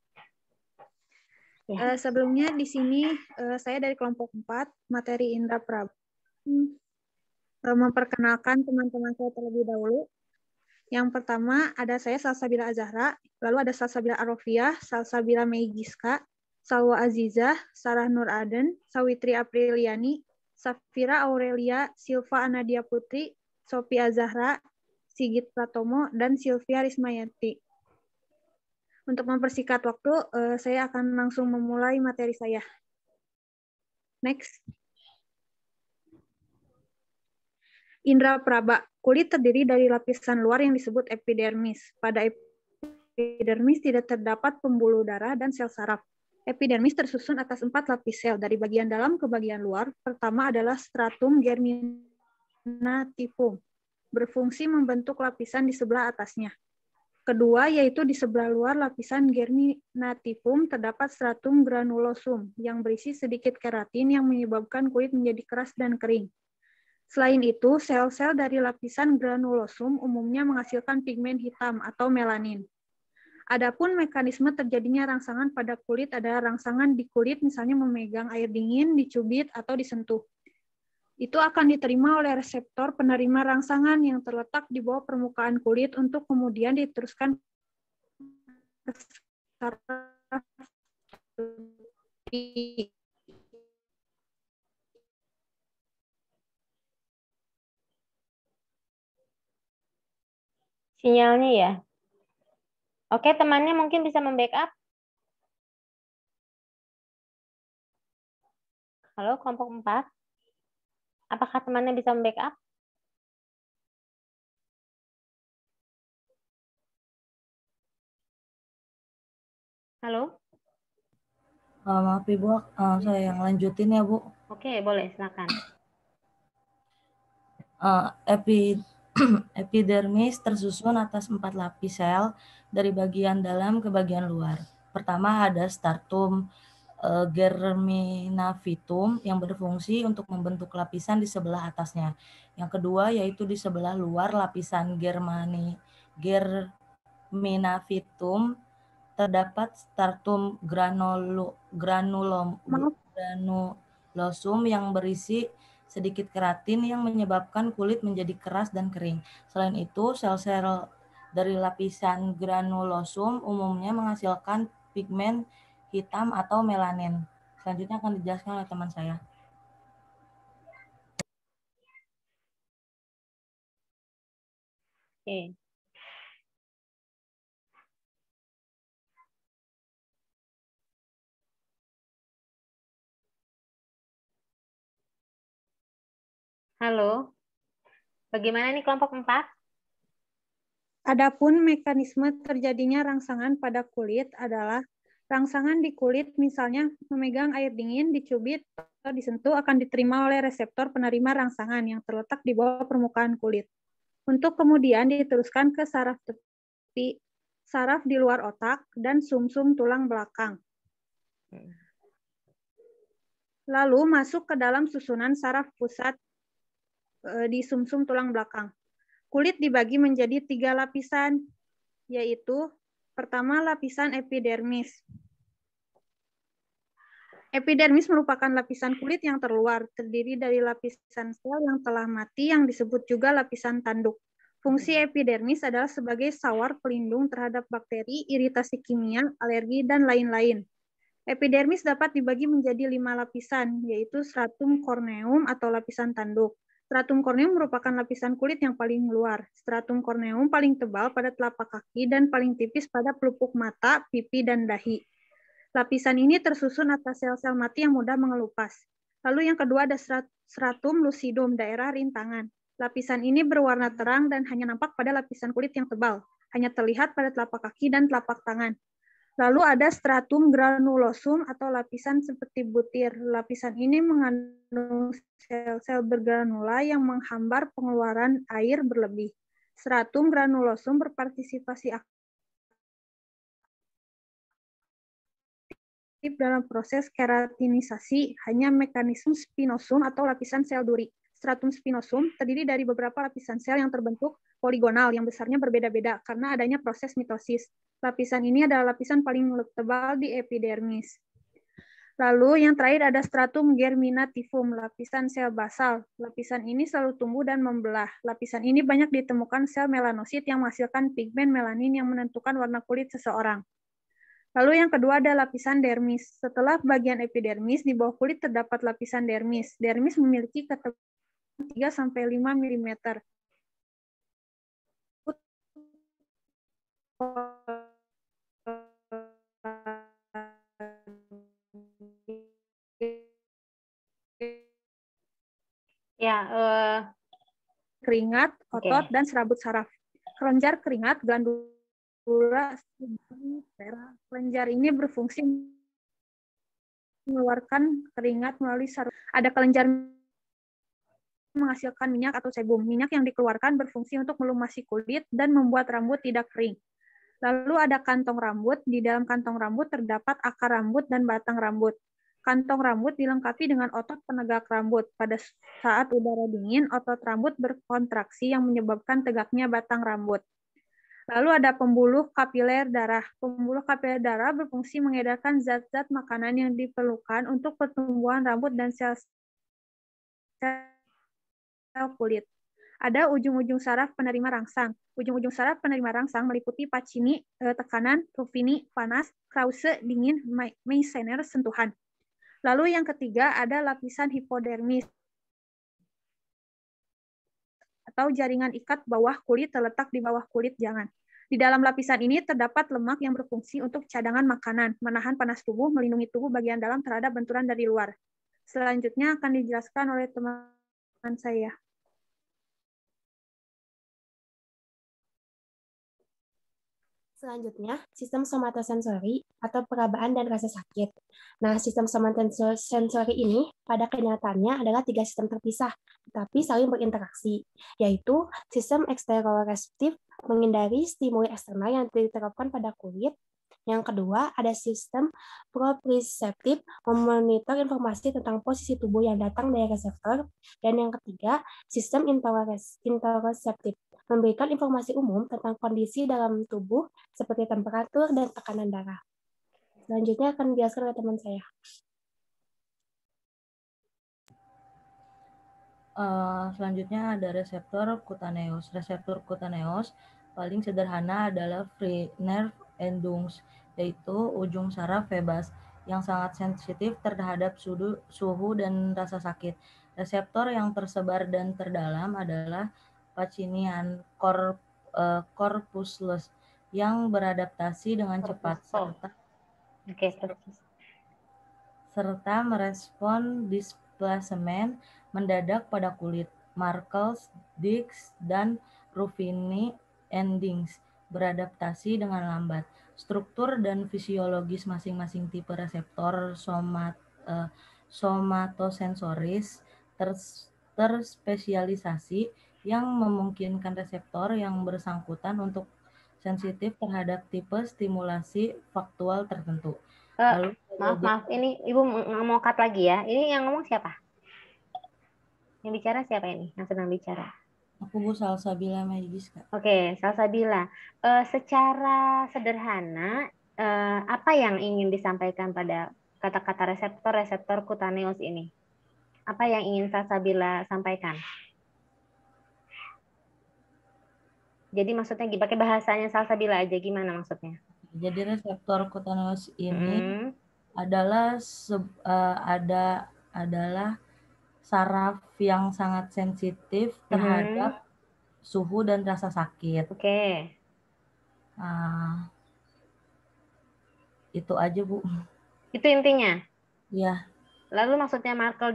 Ya. Sebelumnya di sini saya dari kelompok 4, materi Indra Praba. Memperkenalkan teman-teman saya terlebih dahulu. Yang pertama ada saya Salsabila Azahra, lalu ada Salsabila Arofiyah, Salsabila Meigiska, Salwa Azizah, Sarah Nur Aden, Sawitri Apriliani, Safira Aurelia, Silva Anadia Putri, Sophia Azahra, Sigit Pratomo, dan Sylvia Rismayanti. Untuk mempersingkat waktu, saya akan langsung memulai materi saya. Next. Indra Praba. Kulit terdiri dari lapisan luar yang disebut epidermis. Pada epidermis tidak terdapat pembuluh darah dan sel saraf. Epidermis tersusun atas 4 lapis sel dari bagian dalam ke bagian luar. Pertama adalah stratum germinativum, berfungsi membentuk lapisan di sebelah atasnya. Kedua, yaitu di sebelah luar lapisan germinativum terdapat stratum granulosum yang berisi sedikit keratin yang menyebabkan kulit menjadi keras dan kering. Selain itu, sel-sel dari lapisan granulosum umumnya menghasilkan pigmen hitam atau melanin. Adapun mekanisme terjadinya rangsangan pada kulit adalah rangsangan di kulit, misalnya memegang air dingin, dicubit, atau disentuh. Itu akan diterima oleh reseptor penerima rangsangan yang terletak di bawah permukaan kulit untuk kemudian diteruskan ke saraf Sinyalnya ya. Oke, temannya mungkin bisa membackup. Halo, kelompok 4. Apakah temannya bisa membackup? Halo? Maaf Ibu, saya yang lanjutin ya Bu. Oke, boleh, silakan. Epidermis tersusun atas 4 lapis sel dari bagian dalam ke bagian luar. Pertama ada stratum germinativum yang berfungsi untuk membentuk lapisan di sebelah atasnya. Yang kedua yaitu di sebelah luar lapisan germinativum terdapat stratum granulosum yang berisi sedikit keratin yang menyebabkan kulit menjadi keras dan kering. Selain itu, sel-sel dari lapisan granulosum umumnya menghasilkan pigmen hitam atau melanin. Selanjutnya akan dijelaskan oleh teman saya. Oke. Halo, bagaimana nih kelompok 4? Adapun mekanisme terjadinya rangsangan pada kulit adalah rangsangan di kulit, misalnya memegang air dingin, dicubit, atau disentuh akan diterima oleh reseptor penerima rangsangan yang terletak di bawah permukaan kulit. Untuk kemudian diteruskan ke saraf tepi, saraf di luar otak, dan sumsum tulang belakang. Lalu masuk ke dalam susunan saraf pusat di sumsum tulang belakang. Kulit dibagi menjadi 3 lapisan, yaitu pertama lapisan epidermis. Epidermis merupakan lapisan kulit yang terluar, terdiri dari lapisan sel yang telah mati yang disebut juga lapisan tanduk. Fungsi epidermis adalah sebagai sawar pelindung terhadap bakteri, iritasi kimia, alergi, dan lain-lain. Epidermis dapat dibagi menjadi 5 lapisan, yaitu stratum corneum atau lapisan tanduk. Stratum corneum merupakan lapisan kulit yang paling luar. Stratum corneum paling tebal pada telapak kaki dan paling tipis pada pelupuk mata, pipi, dan dahi. Lapisan ini tersusun atas sel-sel mati yang mudah mengelupas. Lalu yang kedua ada stratum lucidum, daerah rintangan. Lapisan ini berwarna terang dan hanya nampak pada lapisan kulit yang tebal. Hanya terlihat pada telapak kaki dan telapak tangan. Lalu ada stratum granulosum atau lapisan seperti butir. Lapisan ini mengandung sel-sel bergranula yang menghambar pengeluaran air berlebih. Stratum granulosum berpartisipasi aktif dalam proses keratinisasi, hanya mekanisme spinosum atau lapisan sel duri. Stratum spinosum terdiri dari beberapa lapisan sel yang terbentuk poligonal yang besarnya berbeda-beda karena adanya proses mitosis. Lapisan ini adalah lapisan paling tebal di epidermis. Lalu yang terakhir ada stratum germinativum, lapisan sel basal. Lapisan ini selalu tumbuh dan membelah. Lapisan ini banyak ditemukan sel melanosit yang menghasilkan pigmen melanin yang menentukan warna kulit seseorang. Lalu yang kedua ada lapisan dermis. Setelah bagian epidermis, di bawah kulit terdapat lapisan dermis. Dermis memiliki ketebalan 3-5 mm. Ya, keringat, otot, dan serabut saraf. Kelenjar keringat, glandula, kelenjar ini berfungsi mengeluarkan keringat melalui saraf. Ada kelenjar menghasilkan minyak atau sebum. Minyak yang dikeluarkan berfungsi untuk melumasi kulit dan membuat rambut tidak kering. Lalu ada kantong rambut. Di dalam kantong rambut terdapat akar rambut dan batang rambut. Kantong rambut dilengkapi dengan otot penegak rambut. Pada saat udara dingin, otot rambut berkontraksi yang menyebabkan tegaknya batang rambut. Lalu ada pembuluh kapiler darah. Pembuluh kapiler darah berfungsi mengedarkan zat-zat makanan yang diperlukan untuk pertumbuhan rambut dan sel-sel kulit. Ada ujung-ujung saraf penerima rangsang. Ujung-ujung saraf penerima rangsang meliputi Pacini, tekanan, Ruffini, panas, Krause, dingin, Meissner, sentuhan. Lalu yang ketiga ada lapisan hipodermis atau jaringan ikat bawah kulit terletak di bawah kulit jangan. Di dalam lapisan ini terdapat lemak yang berfungsi untuk cadangan makanan, menahan panas tubuh, melindungi tubuh bagian dalam terhadap benturan dari luar. Selanjutnya akan dijelaskan oleh teman saya. Selanjutnya, sistem somatosensori atau perabaan dan rasa sakit. Nah, sistem somatosensori ini pada kenyataannya adalah 3 sistem terpisah, tetapi saling berinteraksi, yaitu sistem eksteroreseptif menghindari stimuli eksternal yang diterapkan pada kulit. Yang kedua, ada sistem proprioseptif memonitor informasi tentang posisi tubuh yang datang dari reseptor. Dan yang ketiga, sistem interoreseptif memberikan informasi umum tentang kondisi dalam tubuh seperti temperatur dan tekanan darah. Selanjutnya akan dijelaskan oleh teman saya. Selanjutnya ada reseptor cutaneous. Reseptor cutaneous paling sederhana adalah free nerve endungs, yaitu ujung saraf bebas yang sangat sensitif terhadap suhu dan rasa sakit. Reseptor yang tersebar dan terdalam adalah Pacinian corpusculus yang beradaptasi dengan cepat serta merespon displacement mendadak pada kulit. Markles, Dix, dan Ruffini endings beradaptasi dengan lambat. Struktur dan fisiologis masing-masing tipe reseptor somatosensoris terspesialisasi yang memungkinkan reseptor yang bersangkutan untuk sensitif terhadap tipe stimulasi faktual tertentu. Lalu, maaf, ini Ibu mau cut lagi ya. Ini yang ngomong siapa? Yang bicara siapa ini? Yang sedang bicara? Aku Bu Salsabila Magiska. Oke, Salsabila. Secara sederhana, apa yang ingin disampaikan pada kata-kata reseptor kutaneus ini? Apa yang ingin Salsabila sampaikan? Jadi maksudnya pakai bahasanya Salsabila aja, gimana maksudnya? Jadi reseptor kutaneus ini adalah adalah saraf yang sangat sensitif terhadap suhu dan rasa sakit. Oke. Itu aja, Bu. Itu intinya? Iya. Lalu maksudnya Markle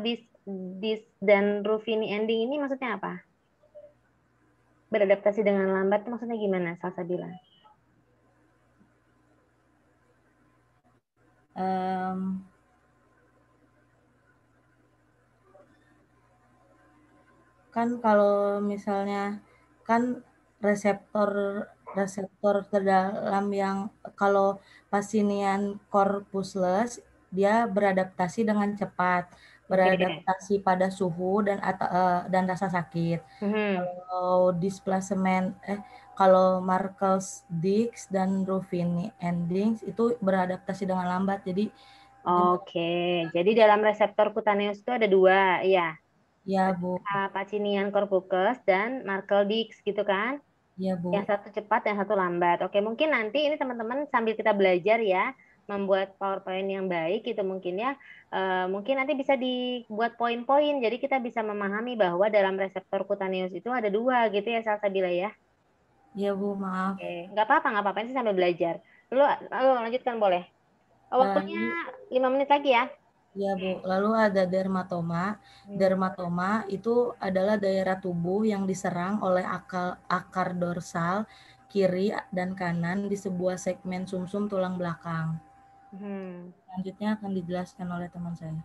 Disc dan Ruffini ending ini maksudnya apa? Beradaptasi dengan lambat itu maksudnya gimana, Salsabila? Kan kalau misalnya kan reseptor terdalam yang kalau pasinian corpusculus dia beradaptasi dengan cepat, beradaptasi pada suhu dan rasa sakit. Kalau kalau Markle's Disc dan Ruffini endings itu beradaptasi dengan lambat. Jadi Oke, jadi dalam reseptor kutaneus itu ada dua, ya? Iya, Bu. Pacinian corpusculus dan Markle Disc gitu kan? Iya, Bu. Yang satu cepat, yang satu lambat. Oke, mungkin nanti ini teman-teman sambil kita belajar ya, membuat PowerPoint yang baik gitu mungkin ya. Mungkin nanti bisa dibuat poin-poin, jadi kita bisa memahami bahwa dalam reseptor kutaneus itu ada dua gitu ya, Salsabila ya? Iya, Bu, maaf. Oke, nggak apa-apa, ini sambil belajar. Lalu lanjutkan boleh. Waktunya 5 menit lagi ya. Iya, Bu. Lalu ada dermatoma. Dermatoma itu adalah daerah tubuh yang diserang oleh akar dorsal kiri dan kanan di sebuah segmen sumsum tulang belakang. Selanjutnya akan dijelaskan oleh teman saya.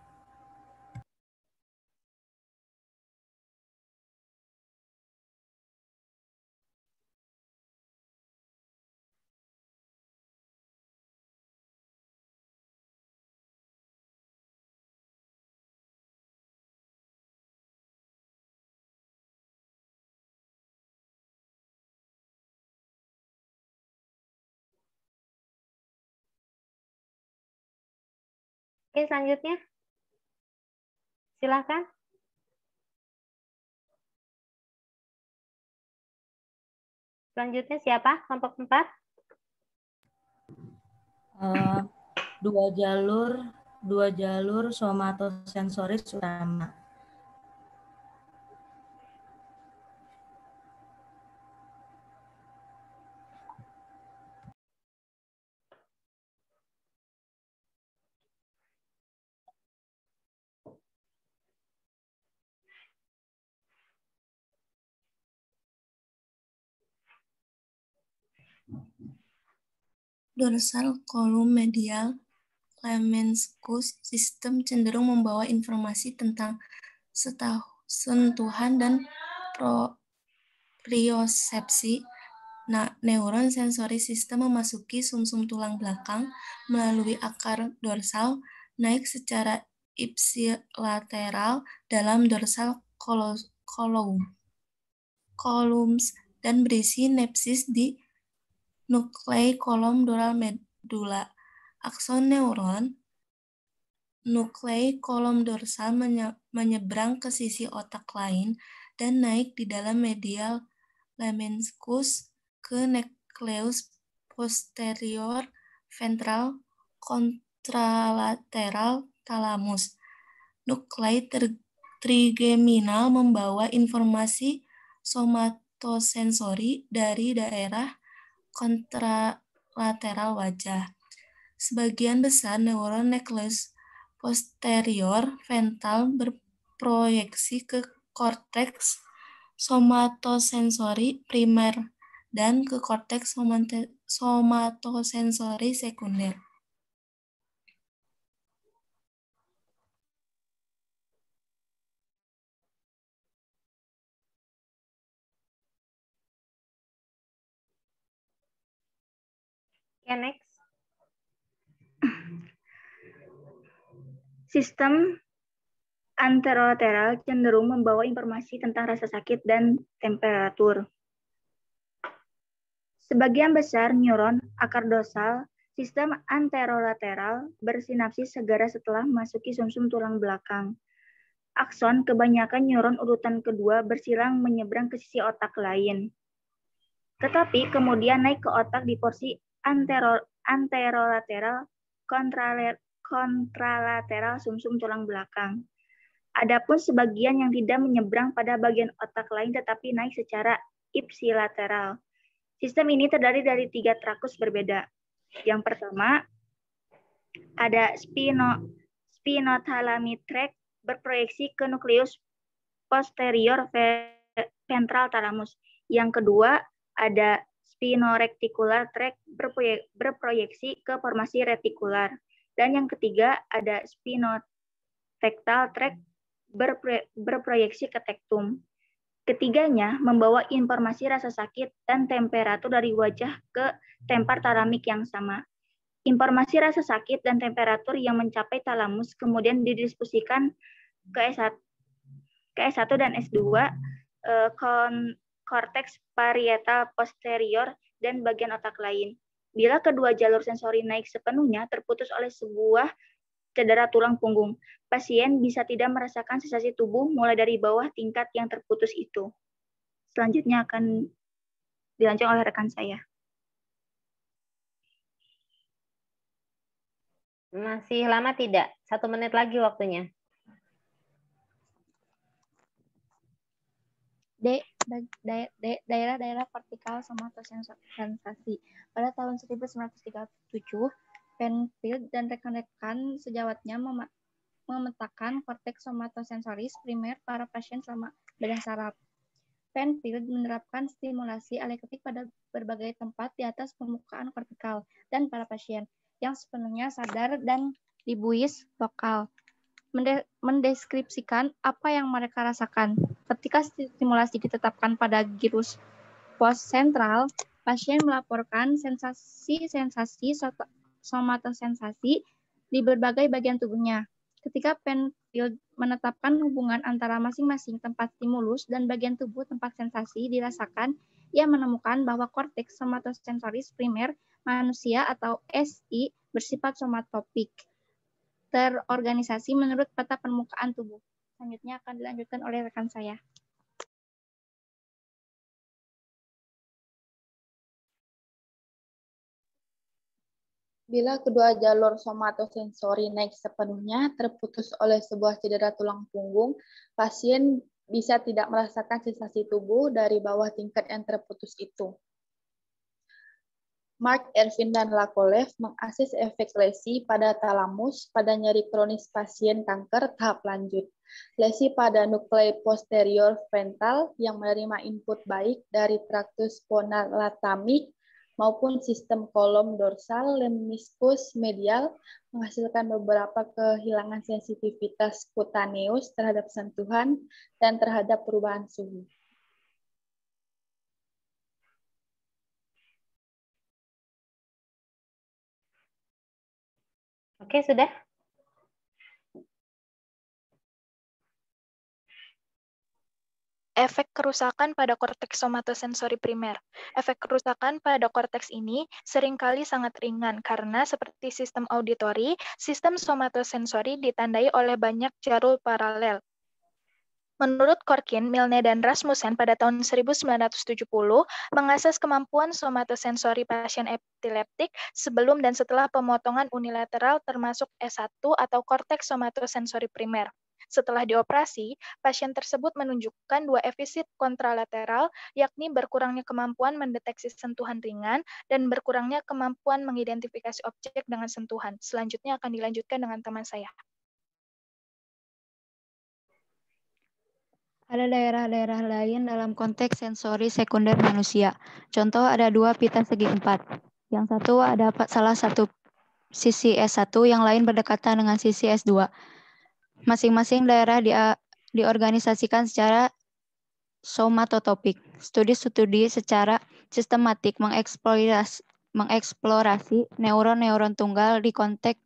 Oke, selanjutnya. Silakan. Selanjutnya siapa? Kelompok 4? Dua jalur somatosensoris utama. Dorsal kolum medial lemniscus sistem cenderung membawa informasi tentang sentuhan dan propriosepsi. Neuron sensori sistem memasuki sumsum tulang belakang melalui akar dorsal, naik secara ipsilateral dalam dorsal columns dan berisi nepsis di nuklei kolom dural medula. Akson neuron nuklei kolom dorsal menyeberang ke sisi otak lain dan naik di dalam medial lemniscus ke nucleus posterior ventral contralateral thalamus. Nuklei trigeminal membawa informasi somatosensori dari daerah kontralateral wajah. Sebagian besar neuron nucleus posterior ventral berproyeksi ke korteks somatosensori primer dan ke korteks somatosensori sekunder. Okay, next. Sistem anterolateral cenderung membawa informasi tentang rasa sakit dan temperatur. Sebagian besar neuron akar dorsal Sistem anterolateral bersinapsis segera setelah memasuki sumsum tulang belakang. Akson kebanyakan neuron urutan kedua bersilang menyeberang ke sisi otak lain. Tetapi kemudian naik ke otak di porsi anterolateral kontralateral sumsum tulang belakang. Adapun sebagian yang tidak menyeberang pada bagian otak lain tetapi naik secara ipsilateral. Sistem ini terdiri dari 3 trakus berbeda. Yang pertama, ada spinothalamic tract berproyeksi ke nukleus posterior ventral thalamus. Yang kedua, ada spinorecticular tract berproyeksi ke formasi retikular. Dan yang ketiga, ada spinotectal tract berproyeksi ke tektum. Ketiganya membawa informasi rasa sakit dan temperatur dari wajah ke tempar talamik yang sama. Informasi rasa sakit dan temperatur yang mencapai talamus kemudian didistribusikan ke S1 dan S2, korteks parietal posterior, dan bagian otak lain. Bila kedua jalur sensori naik sepenuhnya terputus oleh sebuah cedera tulang punggung, pasien bisa tidak merasakan sensasi tubuh mulai dari bawah tingkat yang terputus itu. Selanjutnya akan dilanjutkan oleh rekan saya. Masih lama tidak? 1 menit lagi waktunya. Daerah-daerah kortikal somatosensasi. Pada tahun 1937, Penfield dan rekan-rekan sejawatnya memetakan korteks somatosensoris primer para pasien selama bedah saraf. Penfield menerapkan stimulasi elektrikal pada berbagai tempat di atas permukaan kortikal dan para pasien yang sepenuhnya sadar dan dibuis lokal, mendeskripsikan apa yang mereka rasakan. Ketika stimulasi ditetapkan pada gyrus postsentral, pasien melaporkan sensasi-sensasi somatosensasi di berbagai bagian tubuhnya. Ketika Penfield menetapkan hubungan antara masing-masing tempat stimulus dan bagian tubuh tempat sensasi dirasakan, ia menemukan bahwa korteks somatosensoris primer manusia atau SI bersifat somatopik, terorganisasi menurut peta permukaan tubuh. Selanjutnya akan dilanjutkan oleh rekan saya. Bila kedua jalur somatosensori naik sepenuhnya terputus oleh sebuah cedera tulang punggung, pasien bisa tidak merasakan sensasi tubuh dari bawah tingkat yang terputus itu. Mark Ervin dan Lakolev mengakses efek lesi pada talamus pada nyeri kronis pasien kanker tahap lanjut. Lesi pada nuklei posterior ventral yang menerima input baik dari traktus ponalatamik maupun sistem kolom dorsal lemniscus medial menghasilkan beberapa kehilangan sensitivitas kutaneus terhadap sentuhan dan terhadap perubahan suhu. Oke, sudah? Efek kerusakan pada korteks somatosensori primer. Efek kerusakan pada korteks ini seringkali sangat ringan karena seperti sistem auditori, sistem somatosensori ditandai oleh banyak jalur paralel. Menurut Korkin, Milne, dan Rasmussen pada tahun 1970 mengakses kemampuan somatosensori pasien epileptik sebelum dan setelah pemotongan unilateral termasuk S1 atau korteks somatosensori primer. Setelah dioperasi, pasien tersebut menunjukkan 2 episit kontralateral, yakni berkurangnya kemampuan mendeteksi sentuhan ringan dan berkurangnya kemampuan mengidentifikasi objek dengan sentuhan. Selanjutnya akan dilanjutkan dengan teman saya. Ada daerah-daerah lain dalam konteks sensori sekunder manusia. Contoh ada 2 pita segi 4. Yang satu ada salah satu sisi S1, yang lain berdekatan dengan sisi S2. Masing-masing daerah diorganisasikan secara somatotopik. Studi-studi secara sistematik mengeksplorasi neuron-neuron tunggal di konteks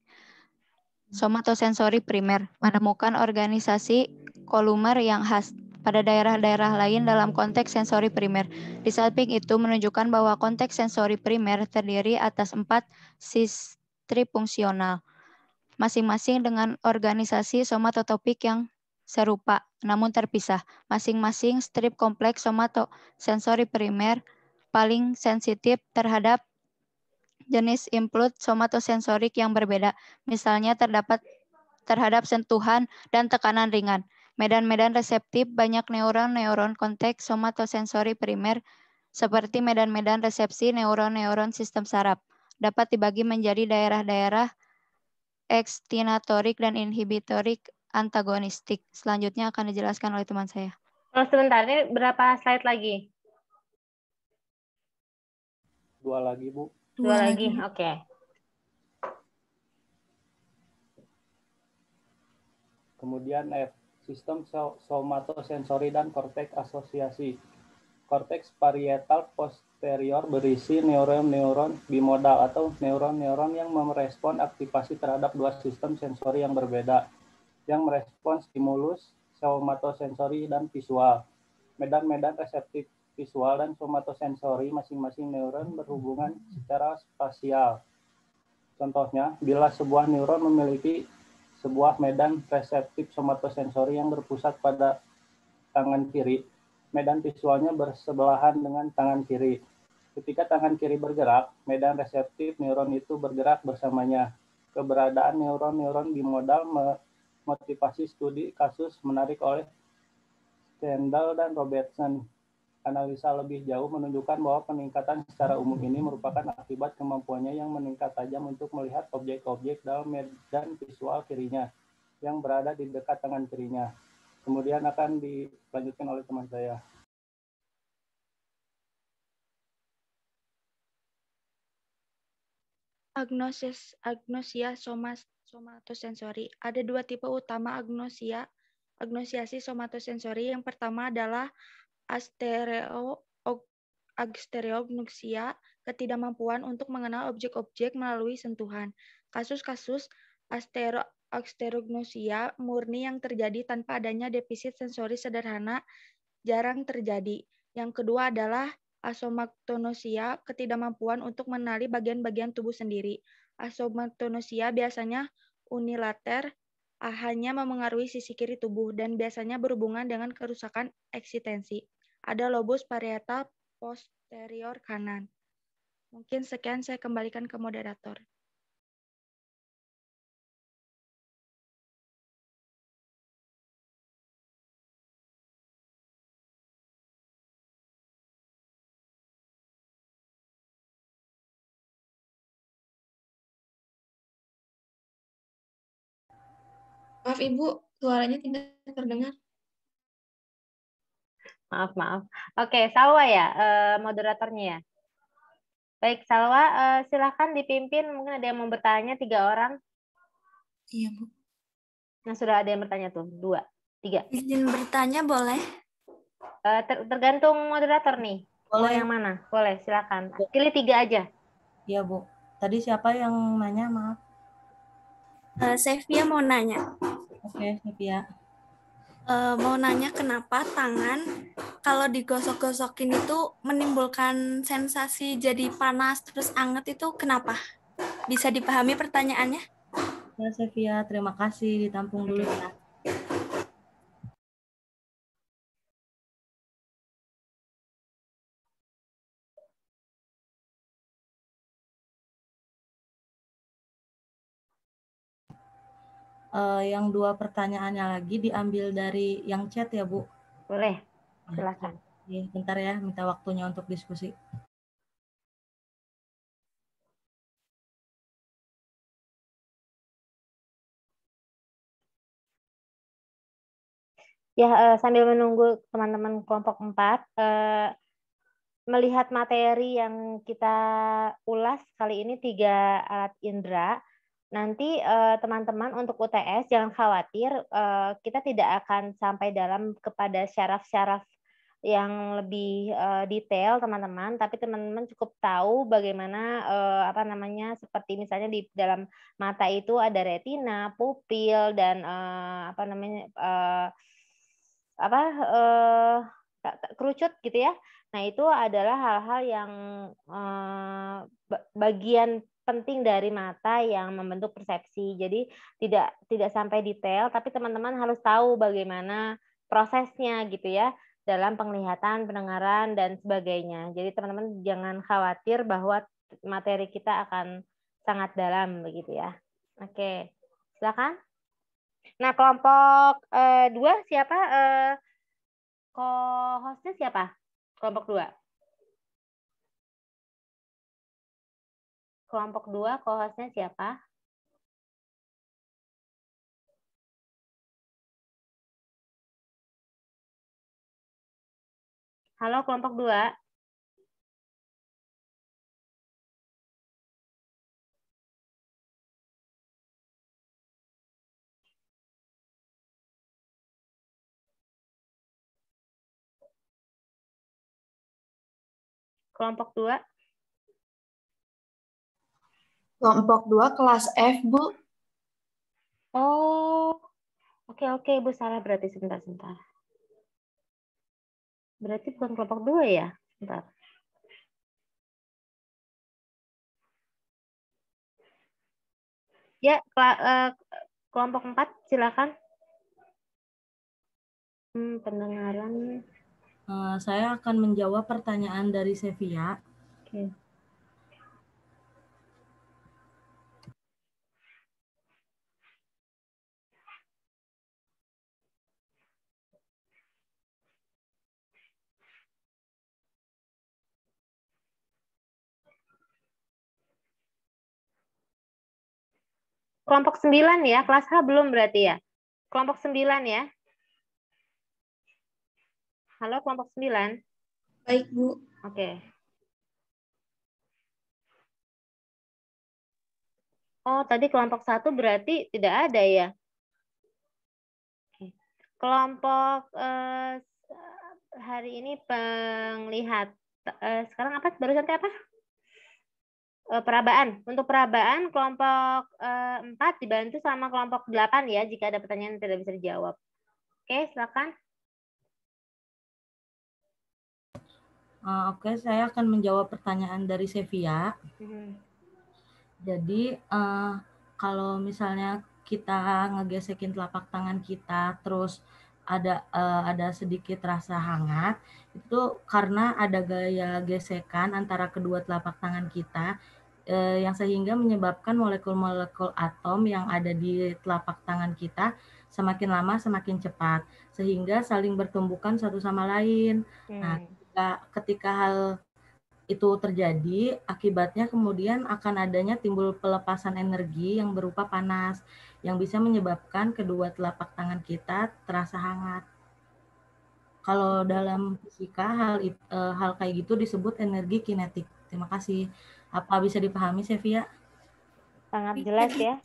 somatosensori primer, menemukan organisasi kolumer yang khas pada daerah-daerah lain dalam konteks sensori primer. Di samping itu menunjukkan bahwa konteks sensori primer terdiri atas 4 strip fungsional, masing-masing dengan organisasi somatotopik yang serupa, namun terpisah. Masing-masing strip kompleks somatosensori primer paling sensitif terhadap jenis input somatosensorik yang berbeda. Misalnya terhadap sentuhan dan tekanan ringan. Medan-medan reseptif banyak neuron-neuron konteks somatosensori primer seperti medan-medan resepsi neuron-neuron sistem saraf. Dapat dibagi menjadi daerah-daerah ekstinatorik dan inhibitorik antagonistik. Selanjutnya akan dijelaskan oleh teman saya. Oh, sebentar, ini berapa slide lagi? 2 lagi, Bu. 2 lagi, oke. Kemudian F, sistem somatosensori dan korteks asosiasi. Korteks parietal posterior berisi neuron-neuron bimodal atau neuron-neuron yang merespon aktivasi terhadap 2 sistem sensori yang berbeda, yang merespon stimulus somatosensori dan visual. Medan-medan reseptif visual dan somatosensori masing-masing neuron berhubungan secara spasial. Contohnya, bila sebuah neuron memiliki sebuah medan reseptif somatosensori yang berpusat pada tangan kiri, medan visualnya bersebelahan dengan tangan kiri. Ketika tangan kiri bergerak, medan reseptif neuron itu bergerak bersamanya. Keberadaan neuron-neuron bimodal memotivasi studi kasus menarik oleh Stendhal dan Robertson. Analisa lebih jauh menunjukkan bahwa peningkatan secara umum ini merupakan akibat kemampuannya yang meningkat tajam untuk melihat objek-objek dalam medan visual kirinya yang berada di dekat tangan kirinya. Kemudian akan dilanjutkan oleh teman saya. Agnosia somatosensori. Ada 2 tipe utama agnosiasi somatosensori. Yang pertama adalah astereognosia, ketidakmampuan untuk mengenal objek-objek melalui sentuhan. Kasus-kasus astereognosia murni yang terjadi tanpa adanya defisit sensori sederhana jarang terjadi. Yang kedua adalah asomatognosia, ketidakmampuan untuk mengenali bagian-bagian tubuh sendiri. Asomatognosia biasanya unilater, hanya memengaruhi sisi kiri tubuh dan biasanya berhubungan dengan kerusakan eksistensi. Ada lobus parietal posterior kanan. Mungkin sekian, saya kembalikan ke moderator. Maaf Ibu, suaranya tidak terdengar. Maaf. Oke, Salwa ya, moderatornya ya. Baik, Salwa, silakan dipimpin. Mungkin ada yang mau bertanya, 3 orang. Iya, Bu. Nah, sudah ada yang bertanya tuh, 2, 3. Izin bertanya boleh? Tergantung moderator nih. Mau Boleh. yang mana? Boleh, silakan. Pilih 3 aja. Iya, Bu. Tadi siapa yang nanya, maaf? Sevia mau nanya. Oke, Sevia. Mau nanya kenapa tangan kalau digosok-gosokin itu menimbulkan sensasi jadi panas terus anget itu kenapa? Bisa dipahami pertanyaannya? Ya, Sevia, terima kasih. Ditampung dulu ya. Yang 2 pertanyaannya lagi diambil dari yang chat ya, Bu? Boleh, silakan. Ya, bentar ya, minta waktunya untuk diskusi. Ya, sambil menunggu teman-teman kelompok 4, melihat materi yang kita ulas kali ini 3 alat indera. Nanti teman-teman untuk UTS jangan khawatir, kita tidak akan sampai dalam kepada syaraf-syaraf yang lebih detail teman-teman, tapi teman-teman cukup tahu bagaimana seperti misalnya di dalam mata itu ada retina, pupil dan kerucut gitu ya. Nah, itu adalah hal-hal yang bagian penting dari mata yang membentuk persepsi. Jadi tidak sampai detail, tapi teman-teman harus tahu bagaimana prosesnya gitu ya dalam penglihatan, pendengaran dan sebagainya. Jadi teman-teman jangan khawatir bahwa materi kita akan sangat dalam begitu ya. Oke, silakan. Nah, kelompok 2 siapa? Co-hostnya siapa? Kelompok 2. Kelompok 2 co-hostnya siapa? Halo kelompok 2. Kelompok 2. Kelompok 2 kelas F, Bu. Oh, oke Ibu salah berarti sebentar. Berarti bukan kelompok 2 ya? Sebentar. Ya, kelompok 4 silakan. Pendengaran. Saya akan menjawab pertanyaan dari Sevia. Oke. Kelompok 9 ya, kelas H belum berarti ya? Kelompok 9 ya? Halo kelompok 9. Baik, Bu. Oke. Oh, tadi kelompok 1 berarti tidak ada ya? Oke. Kelompok hari ini penglihat. Sekarang apa? Barusan apa? Perabaan. Untuk perabaan kelompok 4 dibantu sama kelompok 8 ya jika ada pertanyaan yang tidak bisa dijawab. Oke, silakan. Oke, saya akan menjawab pertanyaan dari Sevia. Jadi kalau misalnya kita ngegesekin telapak tangan kita, terus ada sedikit rasa hangat, itu karena ada gaya gesekan antara kedua telapak tangan kita yang sehingga menyebabkan molekul-molekul atom yang ada di telapak tangan kita semakin lama semakin cepat, sehingga saling bertumbukan satu sama lain. Nah, ketika hal itu terjadi, akibatnya kemudian akan adanya timbul pelepasan energi yang berupa panas, yang bisa menyebabkan kedua telapak tangan kita terasa hangat. Kalau dalam fisika, hal kayak gitu disebut energi kinetik. Terima kasih. Apa bisa dipahami, Sevia? Sangat jelas ya.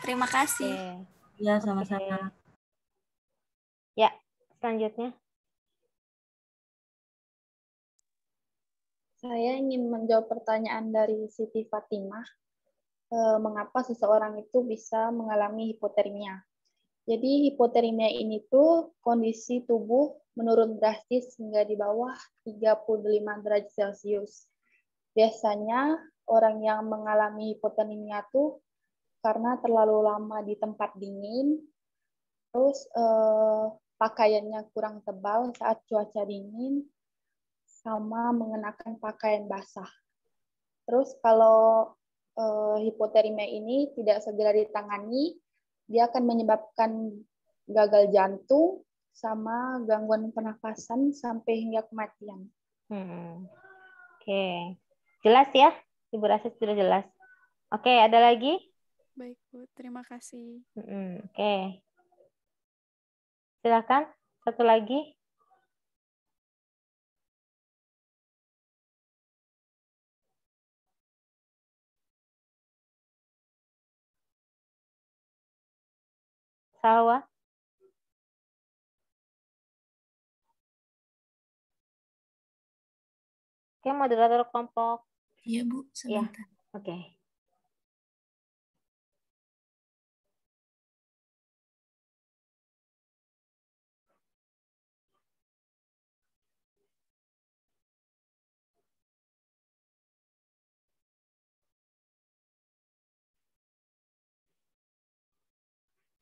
Terima kasih. Iya, sama-sama. Ya, selanjutnya. Saya ingin menjawab pertanyaan dari Siti Fatimah. Mengapa seseorang itu bisa mengalami hipotermia? Jadi hipotermia ini tuh kondisi tubuh menurun drastis hingga di bawah 35 derajat Celcius. Biasanya orang yang mengalami hipotermia tuh karena terlalu lama di tempat dingin, terus pakaiannya kurang tebal saat cuaca dingin, sama mengenakan pakaian basah. Terus kalau hipotermia ini tidak segera ditangani, dia akan menyebabkan gagal jantung sama gangguan pernafasan sampai hingga kematian. Oke. Jelas ya? Ibu rasa sudah jelas. Oke, ada lagi? Baik, Bu. Terima kasih. Oke. Silakan. Satu lagi. Salwa. Oke, moderator kelompok. Iya, Bu. Sebentar. Ya. Oke.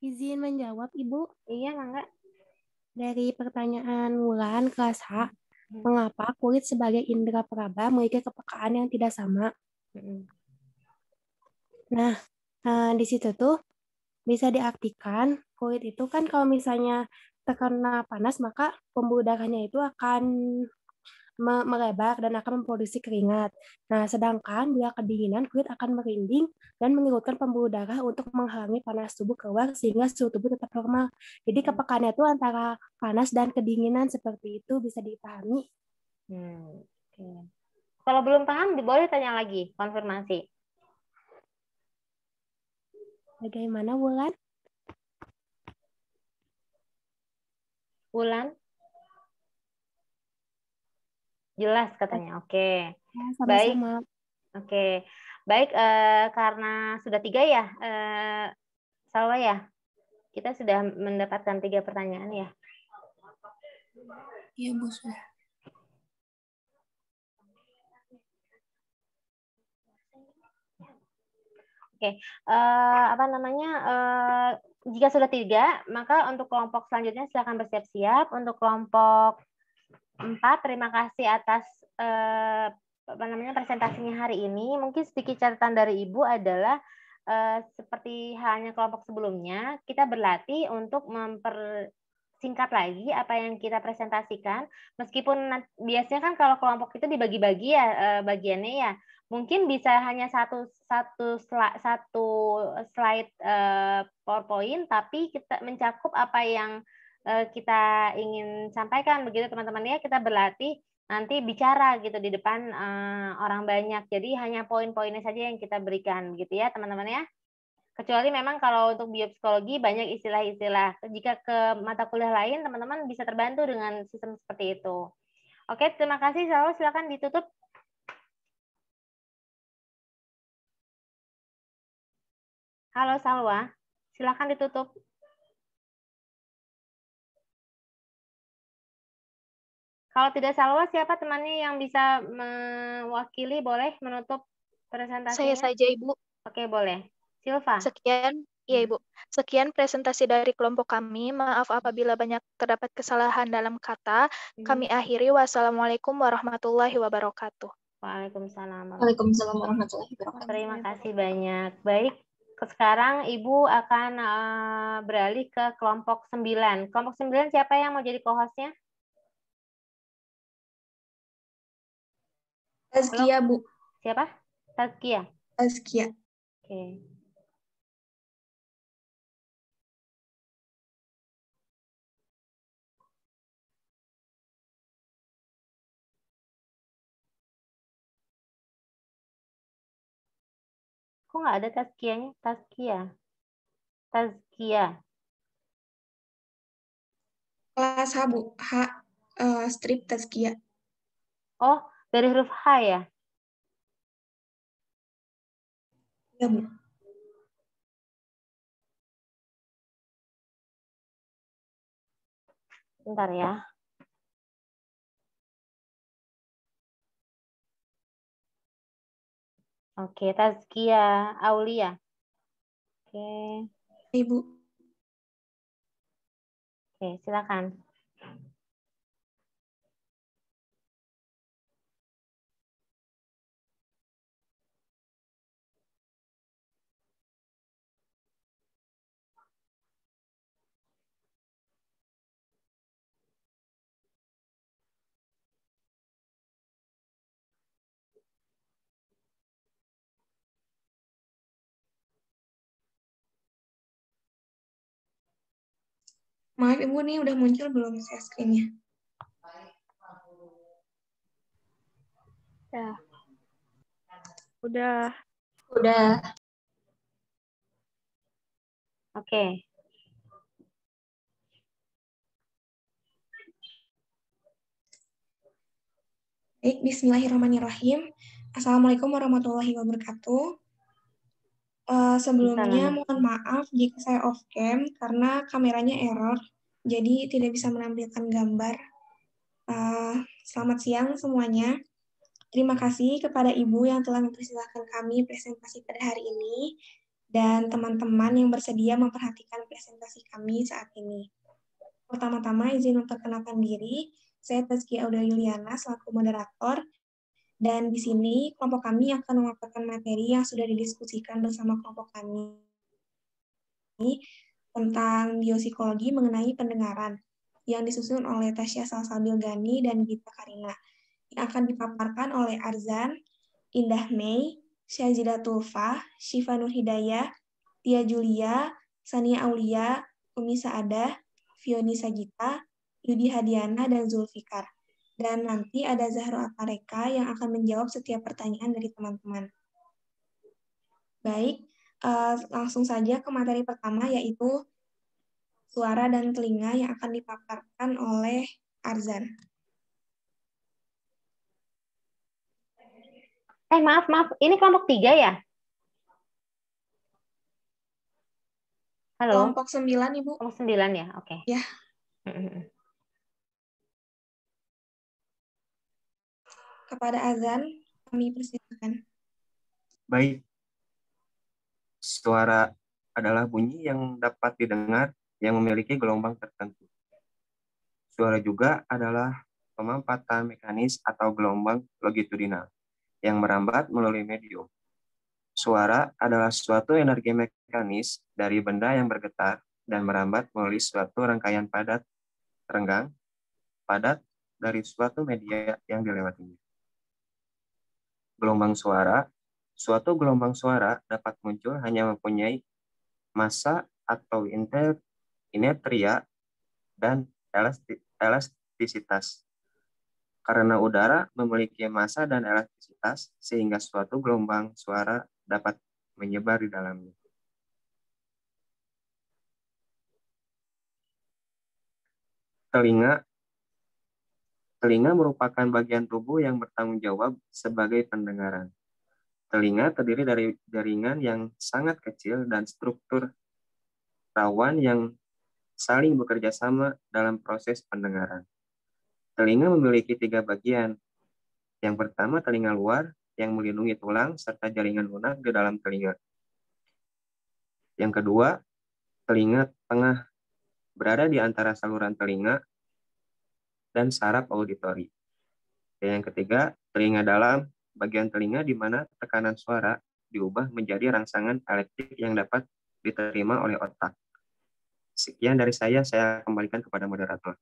Izin menjawab, Ibu. Iya, Mangga. Dari pertanyaan Wulan kelas H, mengapa kulit sebagai indera peraba memiliki kepekaan yang tidak sama? Nah, di situ tuh bisa diartikan kulit itu kan kalau misalnya terkena panas, maka pembuluh darahnya itu akan melebar dan akan memproduksi keringat. Nah, sedangkan bila kedinginan, kulit akan merinding dan mengerutkan pembuluh darah untuk menghalangi panas tubuh keluar sehingga suhu tubuh tetap normal. Jadi kepekaannya itu antara panas dan kedinginan seperti itu bisa dipahami. Okay. Kalau belum paham, boleh tanya lagi, konfirmasi. Bagaimana, Wulan? Wulan? Jelas katanya. Oke. Baik. Oke. Baik, karena sudah 3 ya, Salwa ya. Kita sudah mendapatkan 3 pertanyaan ya. Iya, Bu, sudah. Oke, apa namanya? Jika sudah 3, maka untuk kelompok selanjutnya silakan bersiap-siap. Untuk kelompok 4, terima kasih atas apa namanya presentasinya hari ini. Mungkin sedikit catatan dari Ibu adalah seperti halnya kelompok sebelumnya, kita berlatih untuk mempersingkat lagi apa yang kita presentasikan. Meskipun biasanya kan kalau kelompok itu dibagi-bagi ya bagiannya ya, mungkin bisa hanya satu slide PowerPoint, tapi kita mencakup apa yang kita ingin sampaikan begitu teman-teman ya. Kita berlatih nanti bicara gitu di depan orang banyak. Jadi hanya poin-poinnya saja yang kita berikan gitu ya teman-teman ya. Kecuali memang kalau untuk biopsikologi banyak istilah-istilah. Jika ke mata kuliah lain teman-teman bisa terbantu dengan sistem seperti itu. Oke, terima kasih. Salwa, silakan ditutup. Halo Salwa, silakan ditutup. Kalau tidak Salwa, siapa temannya yang bisa mewakili, boleh menutup presentasinya? Saya saja, Ibu. Oke, boleh. Silva. Sekian, ya Ibu. Sekian presentasi dari kelompok kami. Maaf apabila banyak terdapat kesalahan dalam kata. Kami akhiri. Wassalamualaikum warahmatullahi wabarakatuh. Waalaikumsalam. Waalaikumsalam warahmatullahi wabarakatuh. Terima kasih banyak. Baik, sekarang Ibu akan beralih ke kelompok 9. Kelompok 9 siapa yang mau jadi co-hostnya? Tazkia, Bu. Siapa? Tazkia. Tazkia. Oke. Kok nggak ada Tazkianya? Tazkia. Kelas H, Bu. H, strip Tazkia. Oh, dari huruf H ya? Iya, Bu. Bentar ya. Oke, Tazkia Aulia. Oke. Ibu. Oke, silakan. Maaf Ibu, nih udah muncul belum share screen-nya? Ya. Udah. Oke. Baik, bismillahirrahmanirrahim. Assalamualaikum warahmatullahi wabarakatuh. Sebelumnya mohon maaf jika saya off cam karena kameranya error, jadi tidak bisa menampilkan gambar. Selamat siang semuanya. Terima kasih kepada Ibu yang telah mempersilahkan kami presentasi pada hari ini. dan teman-teman yang bersedia memperhatikan presentasi kami saat ini. Pertama-tama izin memperkenalkan diri, saya Tazkia Auda Yuliana selaku moderator, dan di sini kelompok kami akan memaparkan materi yang sudah didiskusikan bersama kelompok kami tentang biopsikologi mengenai pendengaran yang disusun oleh Tasya Salsabil Gani dan Gita Karina, yang akan dipaparkan oleh Arzan, Indah Mei, Syazida Tulfa, Syifa Nur Hidayah, Tia Julia, Sania Aulia, Umi Saadah, Fioni Sagita, Yudi Hadiana, dan Zulfikar. Dan nanti ada Zahro Atareka yang akan menjawab setiap pertanyaan dari teman-teman. Baik, langsung saja ke materi pertama, yaitu suara dan telinga yang akan dipaparkan oleh Arzan. Maaf, ini kelompok 3 ya? Halo? Kelompok 9, Ibu. Kelompok 9 ya, oke. Ya. Kepada Azan, kami persilakan. Baik. Suara adalah bunyi yang dapat didengar yang memiliki gelombang tertentu. Suara juga adalah pemampatan mekanis atau gelombang longitudinal yang merambat melalui medium. Suara adalah suatu energi mekanis dari benda yang bergetar dan merambat melalui suatu rangkaian padat, renggang, padat dari suatu media yang dilewatinya. Gelombang suara. Suatu gelombang suara dapat muncul hanya mempunyai massa atau inertia dan elastisitas. Karena udara memiliki massa dan elastisitas, sehingga suatu gelombang suara dapat menyebar di dalamnya. Telinga merupakan bagian tubuh yang bertanggung jawab sebagai pendengaran. Telinga terdiri dari jaringan yang sangat kecil dan struktur rawan yang saling bekerja sama dalam proses pendengaran. Telinga memiliki 3 bagian. Yang pertama, telinga luar yang melindungi tulang serta jaringan lunak di dalam telinga. Yang kedua, telinga tengah berada di antara saluran telinga dan saraf auditori. Dan yang ketiga, telinga dalam bagian telinga di mana tekanan suara diubah menjadi rangsangan elektrik yang dapat diterima oleh otak. Sekian dari saya kembalikan kepada moderator.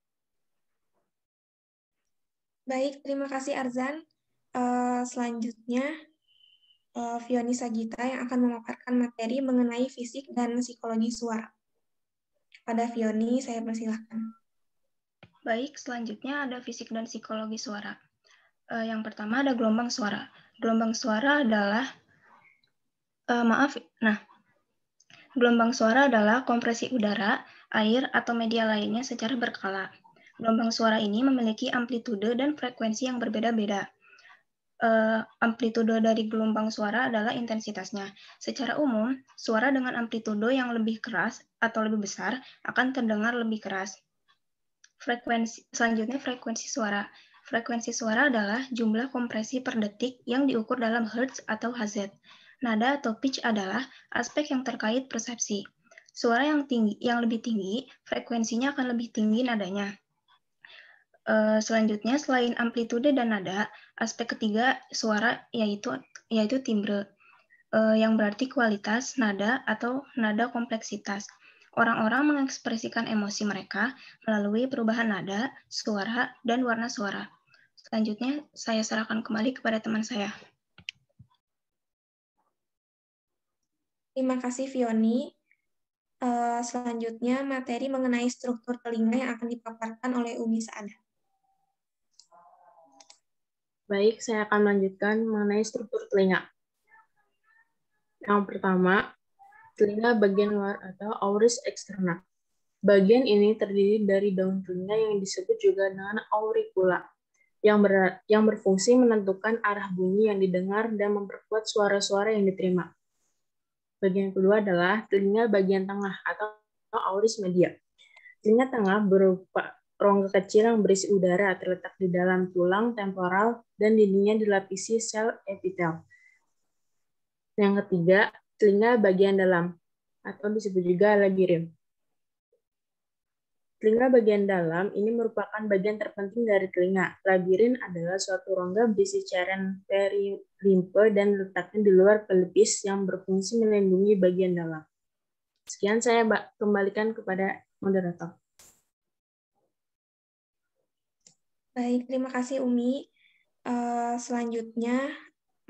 Baik, terima kasih Arzan. Selanjutnya, Fioni Sagita yang akan memaparkan materi mengenai fisik dan psikologi suara. Kepada Fioni, saya persilahkan. Baik, selanjutnya ada fisik dan psikologi suara. Yang pertama ada gelombang suara. Gelombang suara adalah, gelombang suara adalah kompresi udara, air, atau media lainnya secara berkala. Gelombang suara ini memiliki amplitude dan frekuensi yang berbeda-beda. Amplitude dari gelombang suara adalah intensitasnya. Secara umum, suara dengan amplitude yang lebih keras atau lebih besar akan terdengar lebih keras. Selanjutnya frekuensi suara. Frekuensi suara adalah jumlah kompresi per detik yang diukur dalam hertz atau Hz. Nada atau pitch adalah aspek yang terkait persepsi. Suara yang lebih tinggi, frekuensinya akan lebih tinggi nadanya. Selanjutnya, selain amplitude dan nada, aspek ketiga suara yaitu timbre, yang berarti kualitas nada atau nada kompleksitas. Orang-orang mengekspresikan emosi mereka melalui perubahan nada, suara, dan warna suara. Selanjutnya, saya serahkan kembali kepada teman saya. Terima kasih, Fioni. Selanjutnya, materi mengenai struktur telinga yang akan dipaparkan oleh Umi Saadah. Baik, saya akan melanjutkan mengenai struktur telinga. Yang pertama, telinga bagian luar atau auris externa. Bagian ini terdiri dari daun telinga yang disebut juga dengan auricula, yang berfungsi menentukan arah bunyi yang didengar dan memperkuat suara-suara yang diterima. Bagian kedua adalah telinga bagian tengah atau auris media. Telinga tengah berupa rongga kecil yang berisi udara terletak di dalam tulang temporal dan dindingnya dilapisi sel epitel. Yang ketiga, telinga bagian dalam, atau disebut juga labirin. Telinga bagian dalam ini merupakan bagian terpenting dari telinga. Labirin adalah suatu rongga berisi cairan perilimfe dan letaknya di luar pelipis yang berfungsi melindungi bagian dalam. Sekian saya kembalikan kepada moderator. Baik, terima kasih Umi.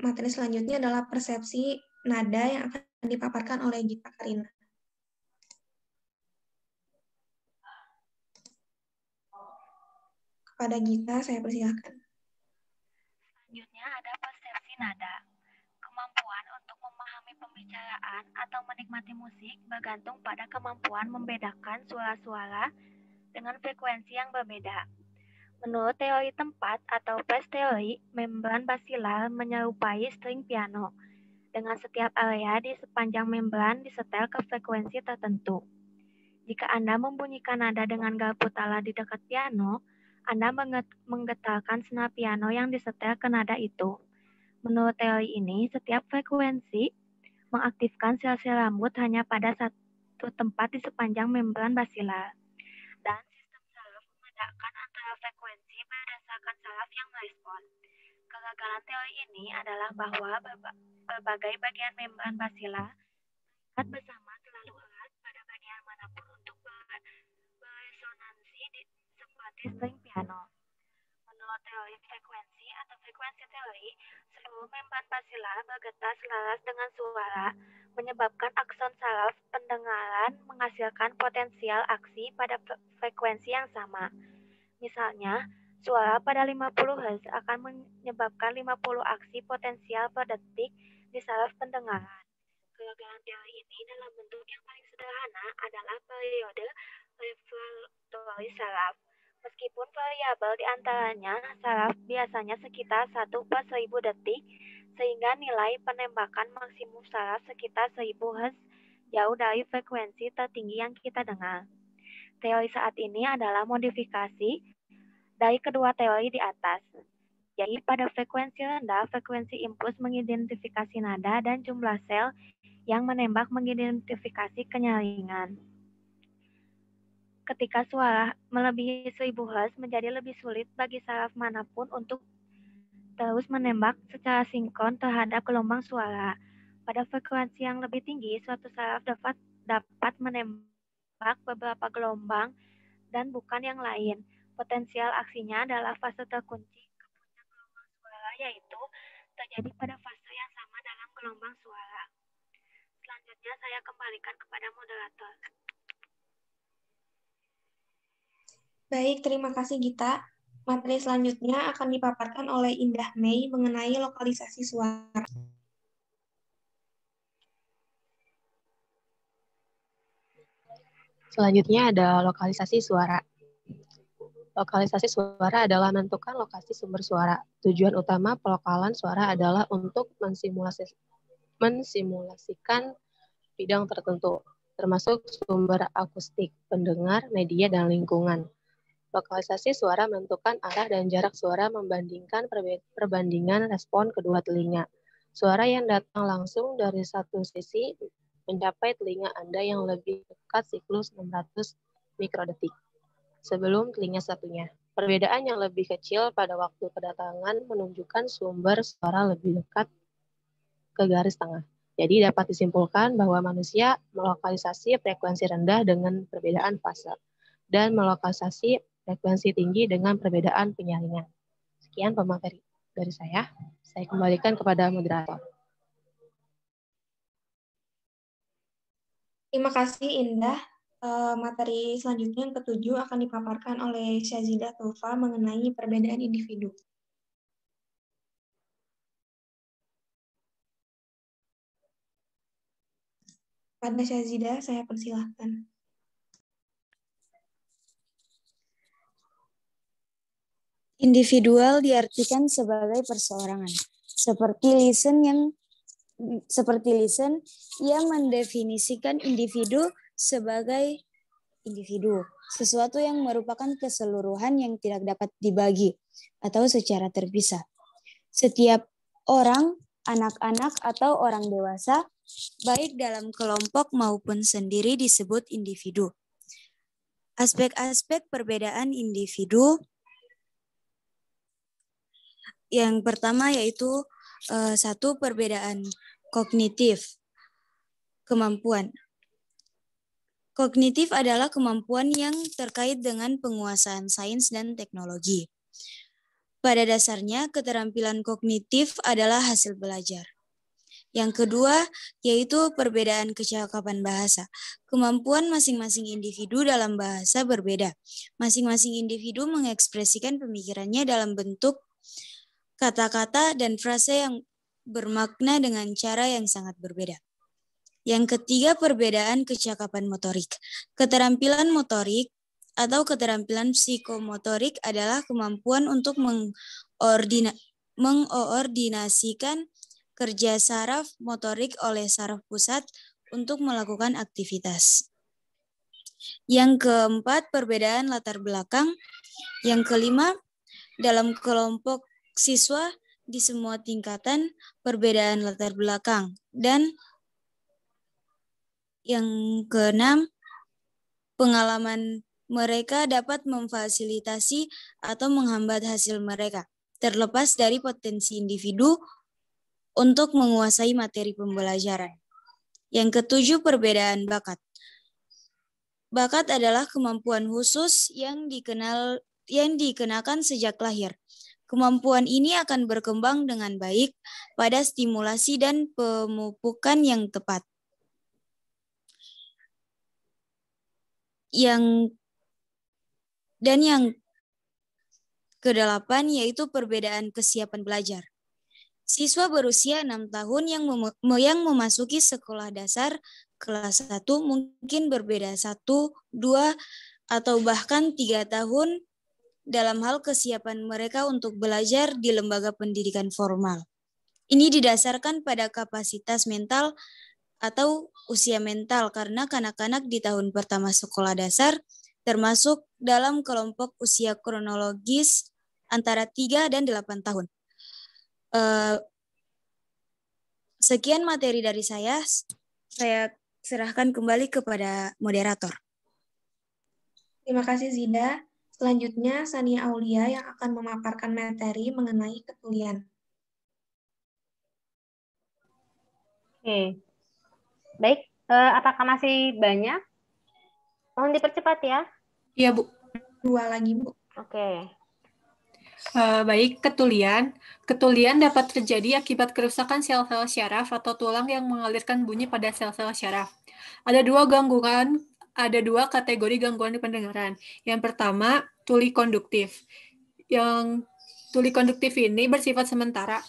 Materi selanjutnya adalah persepsi nada yang akan dipaparkan oleh Gita Karina. Kepada Gita, saya persilakan. Selanjutnya ada persepsi nada. Kemampuan untuk memahami pembicaraan atau menikmati musik bergantung pada kemampuan membedakan suara-suara dengan frekuensi yang berbeda. Menurut teori tempat atau place theory, membran basilar menyerupai string piano, dengan setiap area di sepanjang membran disetel ke frekuensi tertentu. Jika Anda membunyikan nada dengan garpu tala di dekat piano, Anda menggetarkan senar piano yang disetel ke nada itu. Menurut teori ini, setiap frekuensi mengaktifkan sel-sel rambut hanya pada satu tempat di sepanjang membran basilar. Dan sistem saraf membedakan antara frekuensi berdasarkan saraf yang merespon. Kegagalan teori ini adalah bahwa berbagai bagian membran basilar terikat bersama terlalu erat pada bagian manapun untuk beresonansi seperti string piano. Menurut teori frekuensi atau frekuensi teori, seluruh membran basilar bergetar selaras dengan suara, menyebabkan akson saraf pendengaran menghasilkan potensial aksi pada frekuensi yang sama. Misalnya, suara pada 50 Hz akan menyebabkan 50 aksi potensial per detik di saraf pendengaran. Kegagalan teori ini dalam bentuk yang paling sederhana adalah periode refraktori saraf. Meskipun variabel di antaranya saraf biasanya sekitar 1/1000 detik, sehingga nilai penembakan maksimum saraf sekitar 1000 Hz jauh dari frekuensi tertinggi yang kita dengar. Teori saat ini adalah modifikasi dari kedua teori di atas. Jadi pada frekuensi rendah, frekuensi impuls mengidentifikasi nada dan jumlah sel yang menembak mengidentifikasi kenyaringan. Ketika suara melebihi 1000 Hz menjadi lebih sulit bagi saraf manapun untuk terus menembak secara sinkron terhadap gelombang suara. Pada frekuensi yang lebih tinggi, suatu saraf dapat menembak beberapa gelombang dan bukan yang lain. Potensial aksinya adalah fase terkunci ke puncak gelombang suara, yaitu terjadi pada fase yang sama dalam gelombang suara. Selanjutnya saya kembalikan kepada moderator. Baik, terima kasih Gita. Materi selanjutnya akan dipaparkan oleh Indah Mei mengenai lokalisasi suara. Selanjutnya ada lokalisasi suara. Lokalisasi suara adalah menentukan lokasi sumber suara. Tujuan utama pelokalan suara adalah untuk mensimulasikan bidang tertentu, termasuk sumber akustik, pendengar, media, dan lingkungan. Lokalisasi suara menentukan arah dan jarak suara membandingkan perbandingan respon kedua telinga. Suara yang datang langsung dari satu sisi mencapai telinga Anda yang lebih dekat siklus 600 mikrodetik sebelum telinga satunya. Perbedaan yang lebih kecil pada waktu kedatangan menunjukkan sumber suara lebih dekat ke garis tengah. Jadi dapat disimpulkan bahwa manusia melokalisasi frekuensi rendah dengan perbedaan fase dan melokalisasi frekuensi tinggi dengan perbedaan penyaringan. Sekian pemateri dari saya. Saya kembalikan kepada moderator. Terima kasih Indah. Materi selanjutnya yang ketujuh akan dipaparkan oleh Syazidah Tulfa mengenai perbedaan individu. Pada Syazidah, saya persilahkan. Individual diartikan sebagai perseorangan, seperti Listen yang mendefinisikan individu sebagai individu, sesuatu yang merupakan keseluruhan yang tidak dapat dibagi atau secara terpisah. Setiap orang, anak-anak atau orang dewasa baik dalam kelompok maupun sendiri disebut individu. Aspek-aspek perbedaan individu yang pertama yaitu satu, perbedaan kognitif, kemampuan. Kognitif adalah kemampuan yang terkait dengan penguasaan sains dan teknologi. Pada dasarnya, keterampilan kognitif adalah hasil belajar. Yang kedua, yaitu perbedaan kecakapan bahasa. Kemampuan masing-masing individu dalam bahasa berbeda. Masing-masing individu mengekspresikan pemikirannya dalam bentuk kata-kata dan frase yang bermakna dengan cara yang sangat berbeda. Yang ketiga, perbedaan kecakapan motorik. Keterampilan motorik atau keterampilan psikomotorik adalah kemampuan untuk mengordinasikan kerja saraf motorik oleh saraf pusat untuk melakukan aktivitas. Yang keempat, perbedaan latar belakang. Yang kelima, dalam kelompok siswa di semua tingkatan, perbedaan latar belakang. Dan yang keenam, pengalaman mereka dapat memfasilitasi atau menghambat hasil mereka, terlepas dari potensi individu untuk menguasai materi pembelajaran. Yang ketujuh, perbedaan bakat. Bakat adalah kemampuan khusus yang dikenakan sejak lahir. Kemampuan ini akan berkembang dengan baik pada stimulasi dan pemupukan yang tepat. Yang kedelapan yaitu perbedaan kesiapan belajar. Siswa berusia 6 tahun yang memasuki sekolah dasar kelas 1 mungkin berbeda 1, 2, atau bahkan 3 tahun dalam hal kesiapan mereka untuk belajar di lembaga pendidikan formal. Ini didasarkan pada kapasitas mental atau usia mental karena kanak-kanak di tahun pertama sekolah dasar termasuk dalam kelompok usia kronologis antara 3 dan 8 tahun. Sekian materi dari saya serahkan kembali kepada moderator. Terima kasih Zida. Selanjutnya Sania Aulia yang akan memaparkan materi mengenai ketulian. Oke. Baik, apakah masih banyak? Mohon dipercepat ya. Iya, Bu. 2 lagi, Bu. Oke. Baik, ketulian. Ketulian dapat terjadi akibat kerusakan sel-sel syaraf atau tulang yang mengalirkan bunyi pada sel-sel syaraf. Ada dua kategori gangguan di pendengaran. Yang pertama, tuli konduktif. Yang tuli konduktif ini bersifat sementara.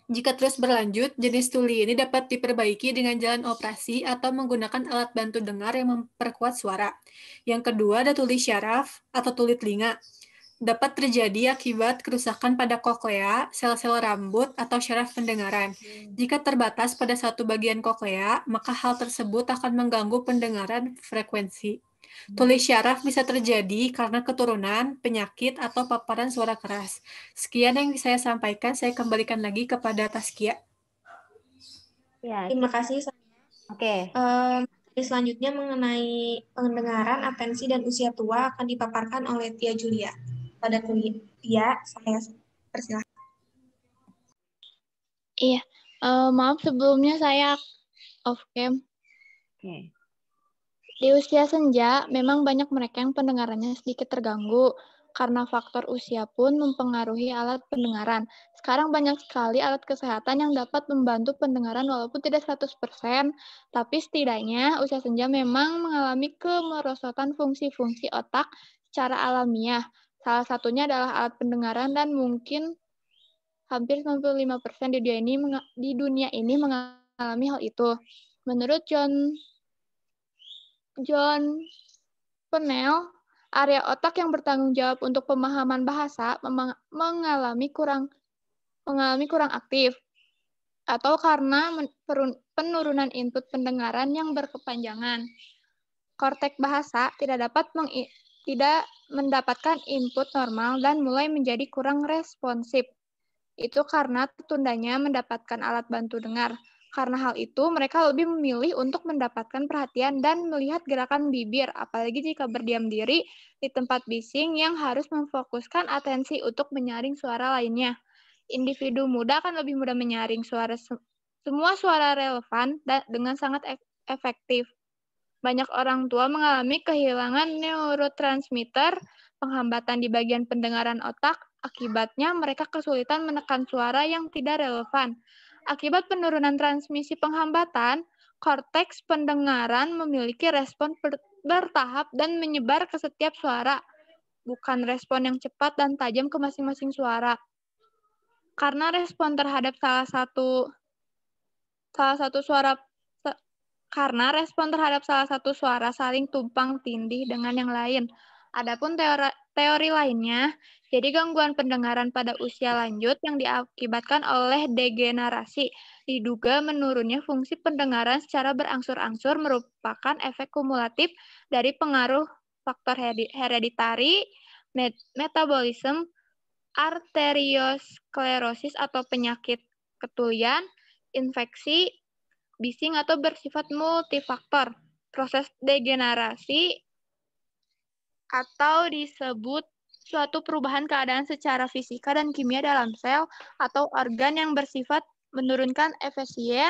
Jika terus berlanjut, jenis tuli ini dapat diperbaiki dengan jalan operasi atau menggunakan alat bantu dengar yang memperkuat suara. Yang kedua ada tuli syaraf atau tuli telinga. Dapat terjadi akibat kerusakan pada koklea, sel-sel rambut, atau syaraf pendengaran. Jika terbatas pada satu bagian koklea, maka hal tersebut akan mengganggu pendengaran frekuensi. Tuli syaraf bisa terjadi karena keturunan, penyakit, atau paparan suara keras. Sekian yang saya sampaikan, saya kembalikan lagi kepada Taskia. Ya. Terima kasih. Oke. Selanjutnya mengenai pendengaran, atensi, dan usia tua akan dipaparkan oleh Tia Julia. Pada Tia, saya persilahkan. Iya, maaf sebelumnya saya off cam. Oke. Di usia senja, memang banyak mereka yang pendengarannya sedikit terganggu, karena faktor usia pun mempengaruhi alat pendengaran. Sekarang banyak sekali alat kesehatan yang dapat membantu pendengaran walaupun tidak 100%, tapi setidaknya usia senja memang mengalami kemerosotan fungsi-fungsi otak secara alamiah. Salah satunya adalah alat pendengaran dan mungkin hampir 95% di dunia ini mengalami hal itu. Menurut John Pennell, area otak yang bertanggung jawab untuk pemahaman bahasa mengalami kurang aktif atau karena penurunan input pendengaran yang berkepanjangan. Korteks bahasa tidak mendapatkan input normal dan mulai menjadi kurang responsif. Itu karena tertundanya mendapatkan alat bantu dengar. Karena hal itu, mereka lebih memilih untuk mendapatkan perhatian dan melihat gerakan bibir, apalagi jika berdiam diri di tempat bising yang harus memfokuskan atensi untuk menyaring suara lainnya. Individu muda akan lebih mudah menyaring semua suara relevan dengan sangat efektif. Banyak orang tua mengalami kehilangan neurotransmitter, penghambatan di bagian pendengaran otak, akibatnya mereka kesulitan menekan suara yang tidak relevan. Akibat penurunan transmisi penghambatan, korteks pendengaran memiliki respon bertahap dan menyebar ke setiap suara, bukan respon yang cepat dan tajam ke masing-masing suara. Karena respon terhadap salah satu suara saling tumpang tindih dengan yang lain. Adapun teori lainnya, jadi gangguan pendengaran pada usia lanjut yang diakibatkan oleh degenerasi diduga menurunnya fungsi pendengaran secara berangsur-angsur merupakan efek kumulatif dari pengaruh faktor hereditari, metabolisme, arteriosklerosis atau penyakit ketulian, infeksi, bising atau bersifat multifaktor. Proses degenerasi atau disebut suatu perubahan keadaan secara fisika dan kimia dalam sel atau organ yang bersifat menurunkan efisien,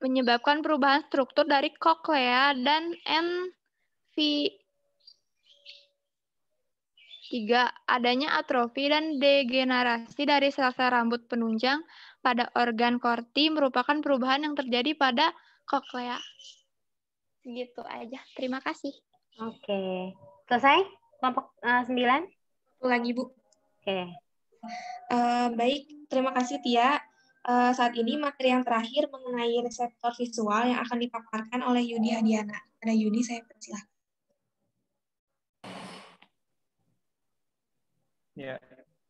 menyebabkan perubahan struktur dari koklea dan NV3, adanya atrofi dan degenerasi dari sel-sel rambut penunjang pada organ korti merupakan perubahan yang terjadi pada koklea. Gitu aja. Terima kasih. Oke. Selesai? Kelompok 9? Lagi, Bu. Oke. Baik, terima kasih Tia. Saat ini materi yang terakhir mengenai reseptor visual yang akan dipaparkan oleh Yudi Hadiana. Ada Yudi, saya persilahkan. Ya,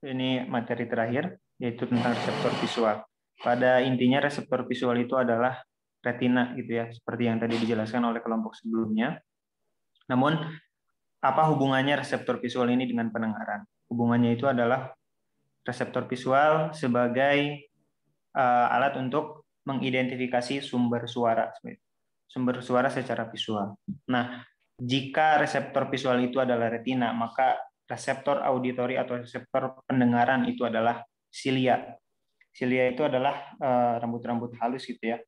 ini materi terakhir, yaitu tentang reseptor visual. Pada intinya reseptor visual itu adalah retina gitu ya, seperti yang tadi dijelaskan oleh kelompok sebelumnya. Namun, apa hubungannya reseptor visual ini dengan pendengaran? Hubungannya itu adalah reseptor visual sebagai alat untuk mengidentifikasi sumber suara secara visual. Nah, jika reseptor visual itu adalah retina, maka reseptor auditori atau reseptor pendengaran itu adalah silia. Silia itu adalah rambut-rambut halus gitu ya.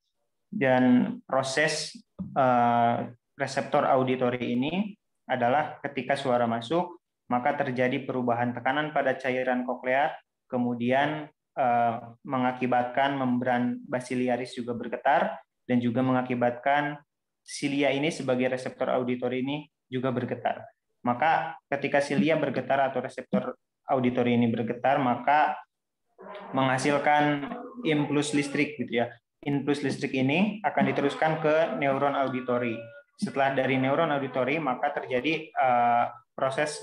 Dan proses reseptor auditori ini adalah ketika suara masuk, maka terjadi perubahan tekanan pada cairan koklea, kemudian mengakibatkan membran basiliaris juga bergetar, dan juga mengakibatkan silia ini sebagai reseptor auditori ini juga bergetar. Maka ketika silia bergetar atau reseptor auditori ini bergetar, maka menghasilkan impuls listrik gitu ya. Impuls listrik ini akan diteruskan ke neuron auditori. Setelah dari neuron auditori, maka terjadi proses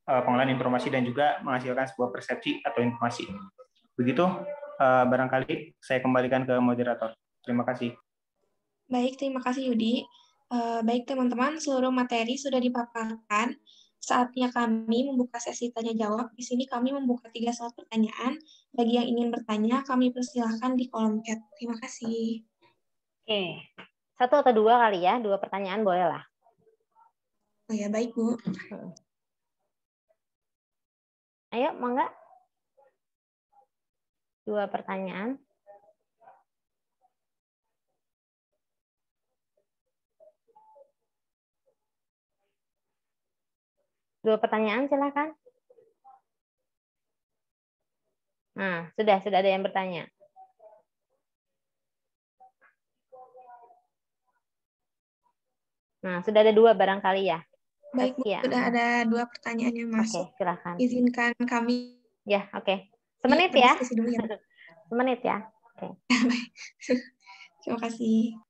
pengolahan informasi dan juga menghasilkan sebuah persepsi atau informasi. Begitu, barangkali saya kembalikan ke moderator. Terima kasih. Baik, terima kasih Yudi. Baik teman-teman, seluruh materi sudah dipaparkan. Saatnya kami membuka sesi tanya-jawab. Di sini kami membuka 3 slot pertanyaan. Bagi yang ingin bertanya, kami persilahkan di kolom chat. Terima kasih. Oke, 1 atau 2 kali ya, 2 pertanyaan boleh lah. Oh ya, baik Bu. Ayo, mangga. 2 pertanyaan. Dua pertanyaan, silakan. Nah, sudah ada yang bertanya. Nah, sudah ada 2 barangkali ya. Baik, Bu, sudah ada 2 pertanyaan yang masuk. Oke, silakan. Izinkan kami. Ya, oke. Semenit ya. Dulu ya. Semenit ya. Oke. Terima kasih.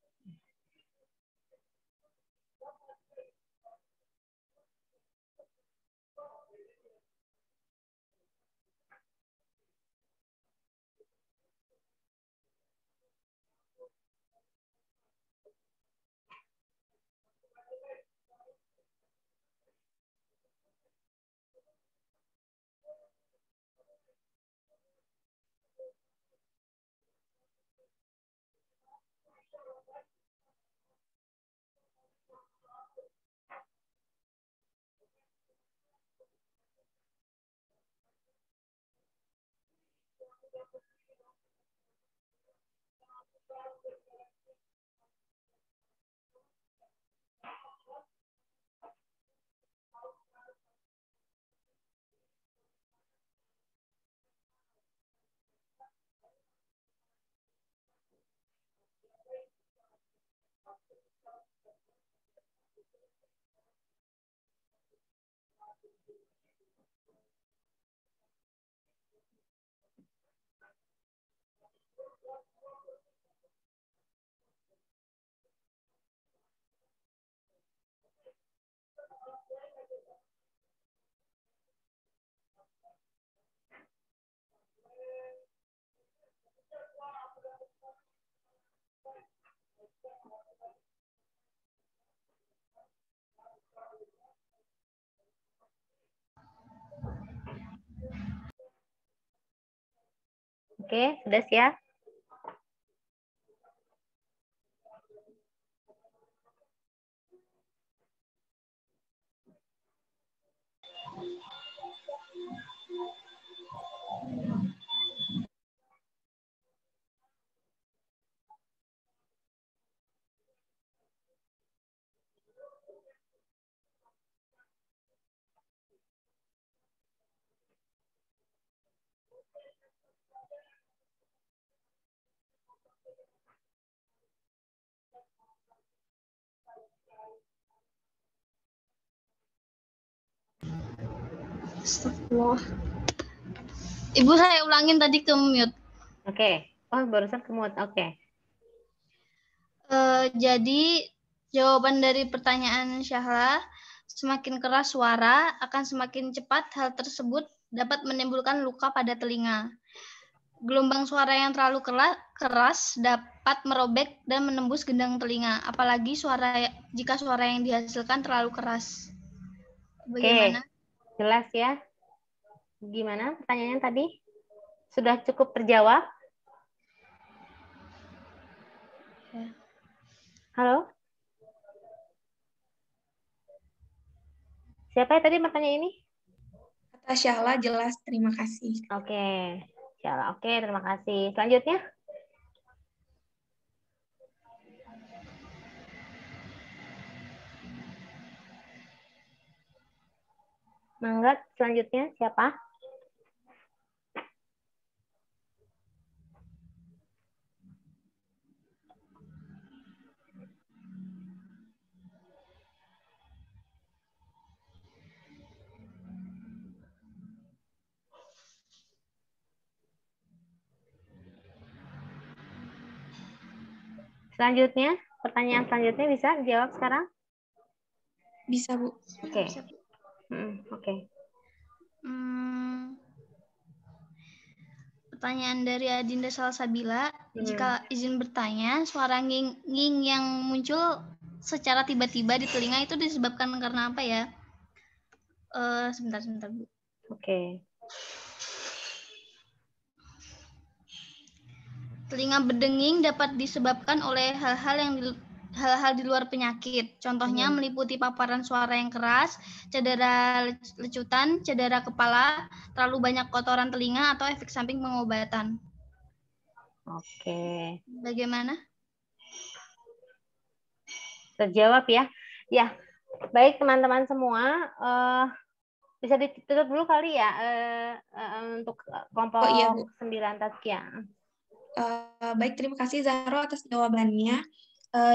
Oke, sudah siap? Astagfirullah. Ibu, saya ulangin tadi ke mute. Oke. Oh, barusan ke mute. Oke. Jadi jawaban dari pertanyaan Syahla, semakin keras suara akan semakin cepat hal tersebut dapat menimbulkan luka pada telinga. Gelombang suara yang terlalu keras dapat merobek dan menembus gendang telinga, apalagi jika suara yang dihasilkan terlalu keras. Bagaimana? Oke. Jelas ya? Gimana pertanyaannya tadi? Sudah cukup terjawab? Ya. Halo? Siapa yang tadi bertanya ini? Kata Syahla, jelas. Terima kasih. Oke. Syahla, oke, terima kasih. Selanjutnya? Mangga, selanjutnya siapa? Selanjutnya, pertanyaan selanjutnya bisa dijawab sekarang? Bisa, Bu. Oke. Oke. Pertanyaan dari Adinda Salsabila, jika izin bertanya, suara nging yang muncul secara tiba-tiba di telinga itu disebabkan karena apa ya? Sebentar, Bu. Oke. Telinga berdenging dapat disebabkan oleh hal-hal di luar penyakit. Contohnya meliputi paparan suara yang keras, cedera lecutan, cedera kepala, terlalu banyak kotoran telinga, atau efek samping pengobatan. Oke. Bagaimana? Terjawab ya. Ya, baik teman-teman semua. Bisa ditutup dulu kali ya untuk kelompok 9 Taskia. Baik, terima kasih Zahro atas jawabannya.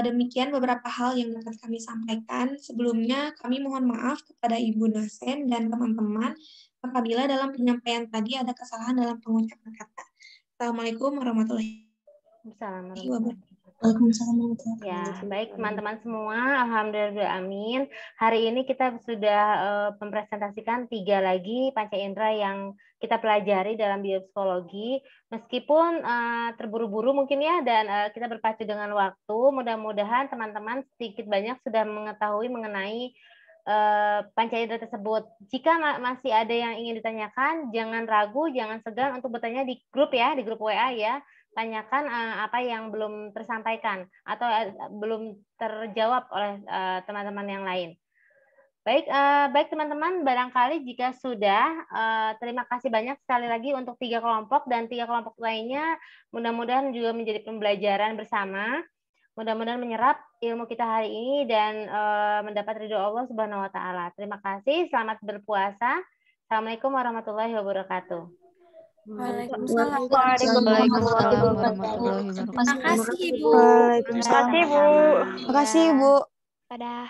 Demikian beberapa hal yang dapat kami sampaikan. Sebelumnya kami mohon maaf kepada Ibu dosen dan teman-teman apabila dalam penyampaian tadi ada kesalahan dalam pengucapan kata. Assalamualaikum warahmatullahi wabarakatuh. Ya, baik teman-teman semua, alhamdulillah amin. Hari ini kita sudah mempresentasikan 3 lagi panca indera yang kita pelajari dalam biopsikologi. Meskipun terburu-buru mungkin ya, dan kita berpacu dengan waktu, mudah-mudahan teman-teman sedikit banyak sudah mengetahui mengenai panca indera tersebut. Jika masih ada yang ingin ditanyakan, jangan ragu, jangan segan untuk bertanya di grup ya, di grup WA ya. Tanyakan apa yang belum tersampaikan atau belum terjawab oleh teman-teman yang lain. Baik teman-teman, barangkali jika sudah, terima kasih banyak sekali lagi untuk 3 kelompok dan 3 kelompok lainnya. Mudah-mudahan juga menjadi pembelajaran bersama. Mudah-mudahan menyerap ilmu kita hari ini dan mendapat ridho Allah Subhanahu wa taala. Terima kasih, selamat berpuasa. Assalamualaikum warahmatullahi wabarakatuh. Waalaikumsalam warahmatullahi wabarakatuh. Terima kasih, Ibu. Terima kasih, Bu. Terima kasih, Bu. Dadah.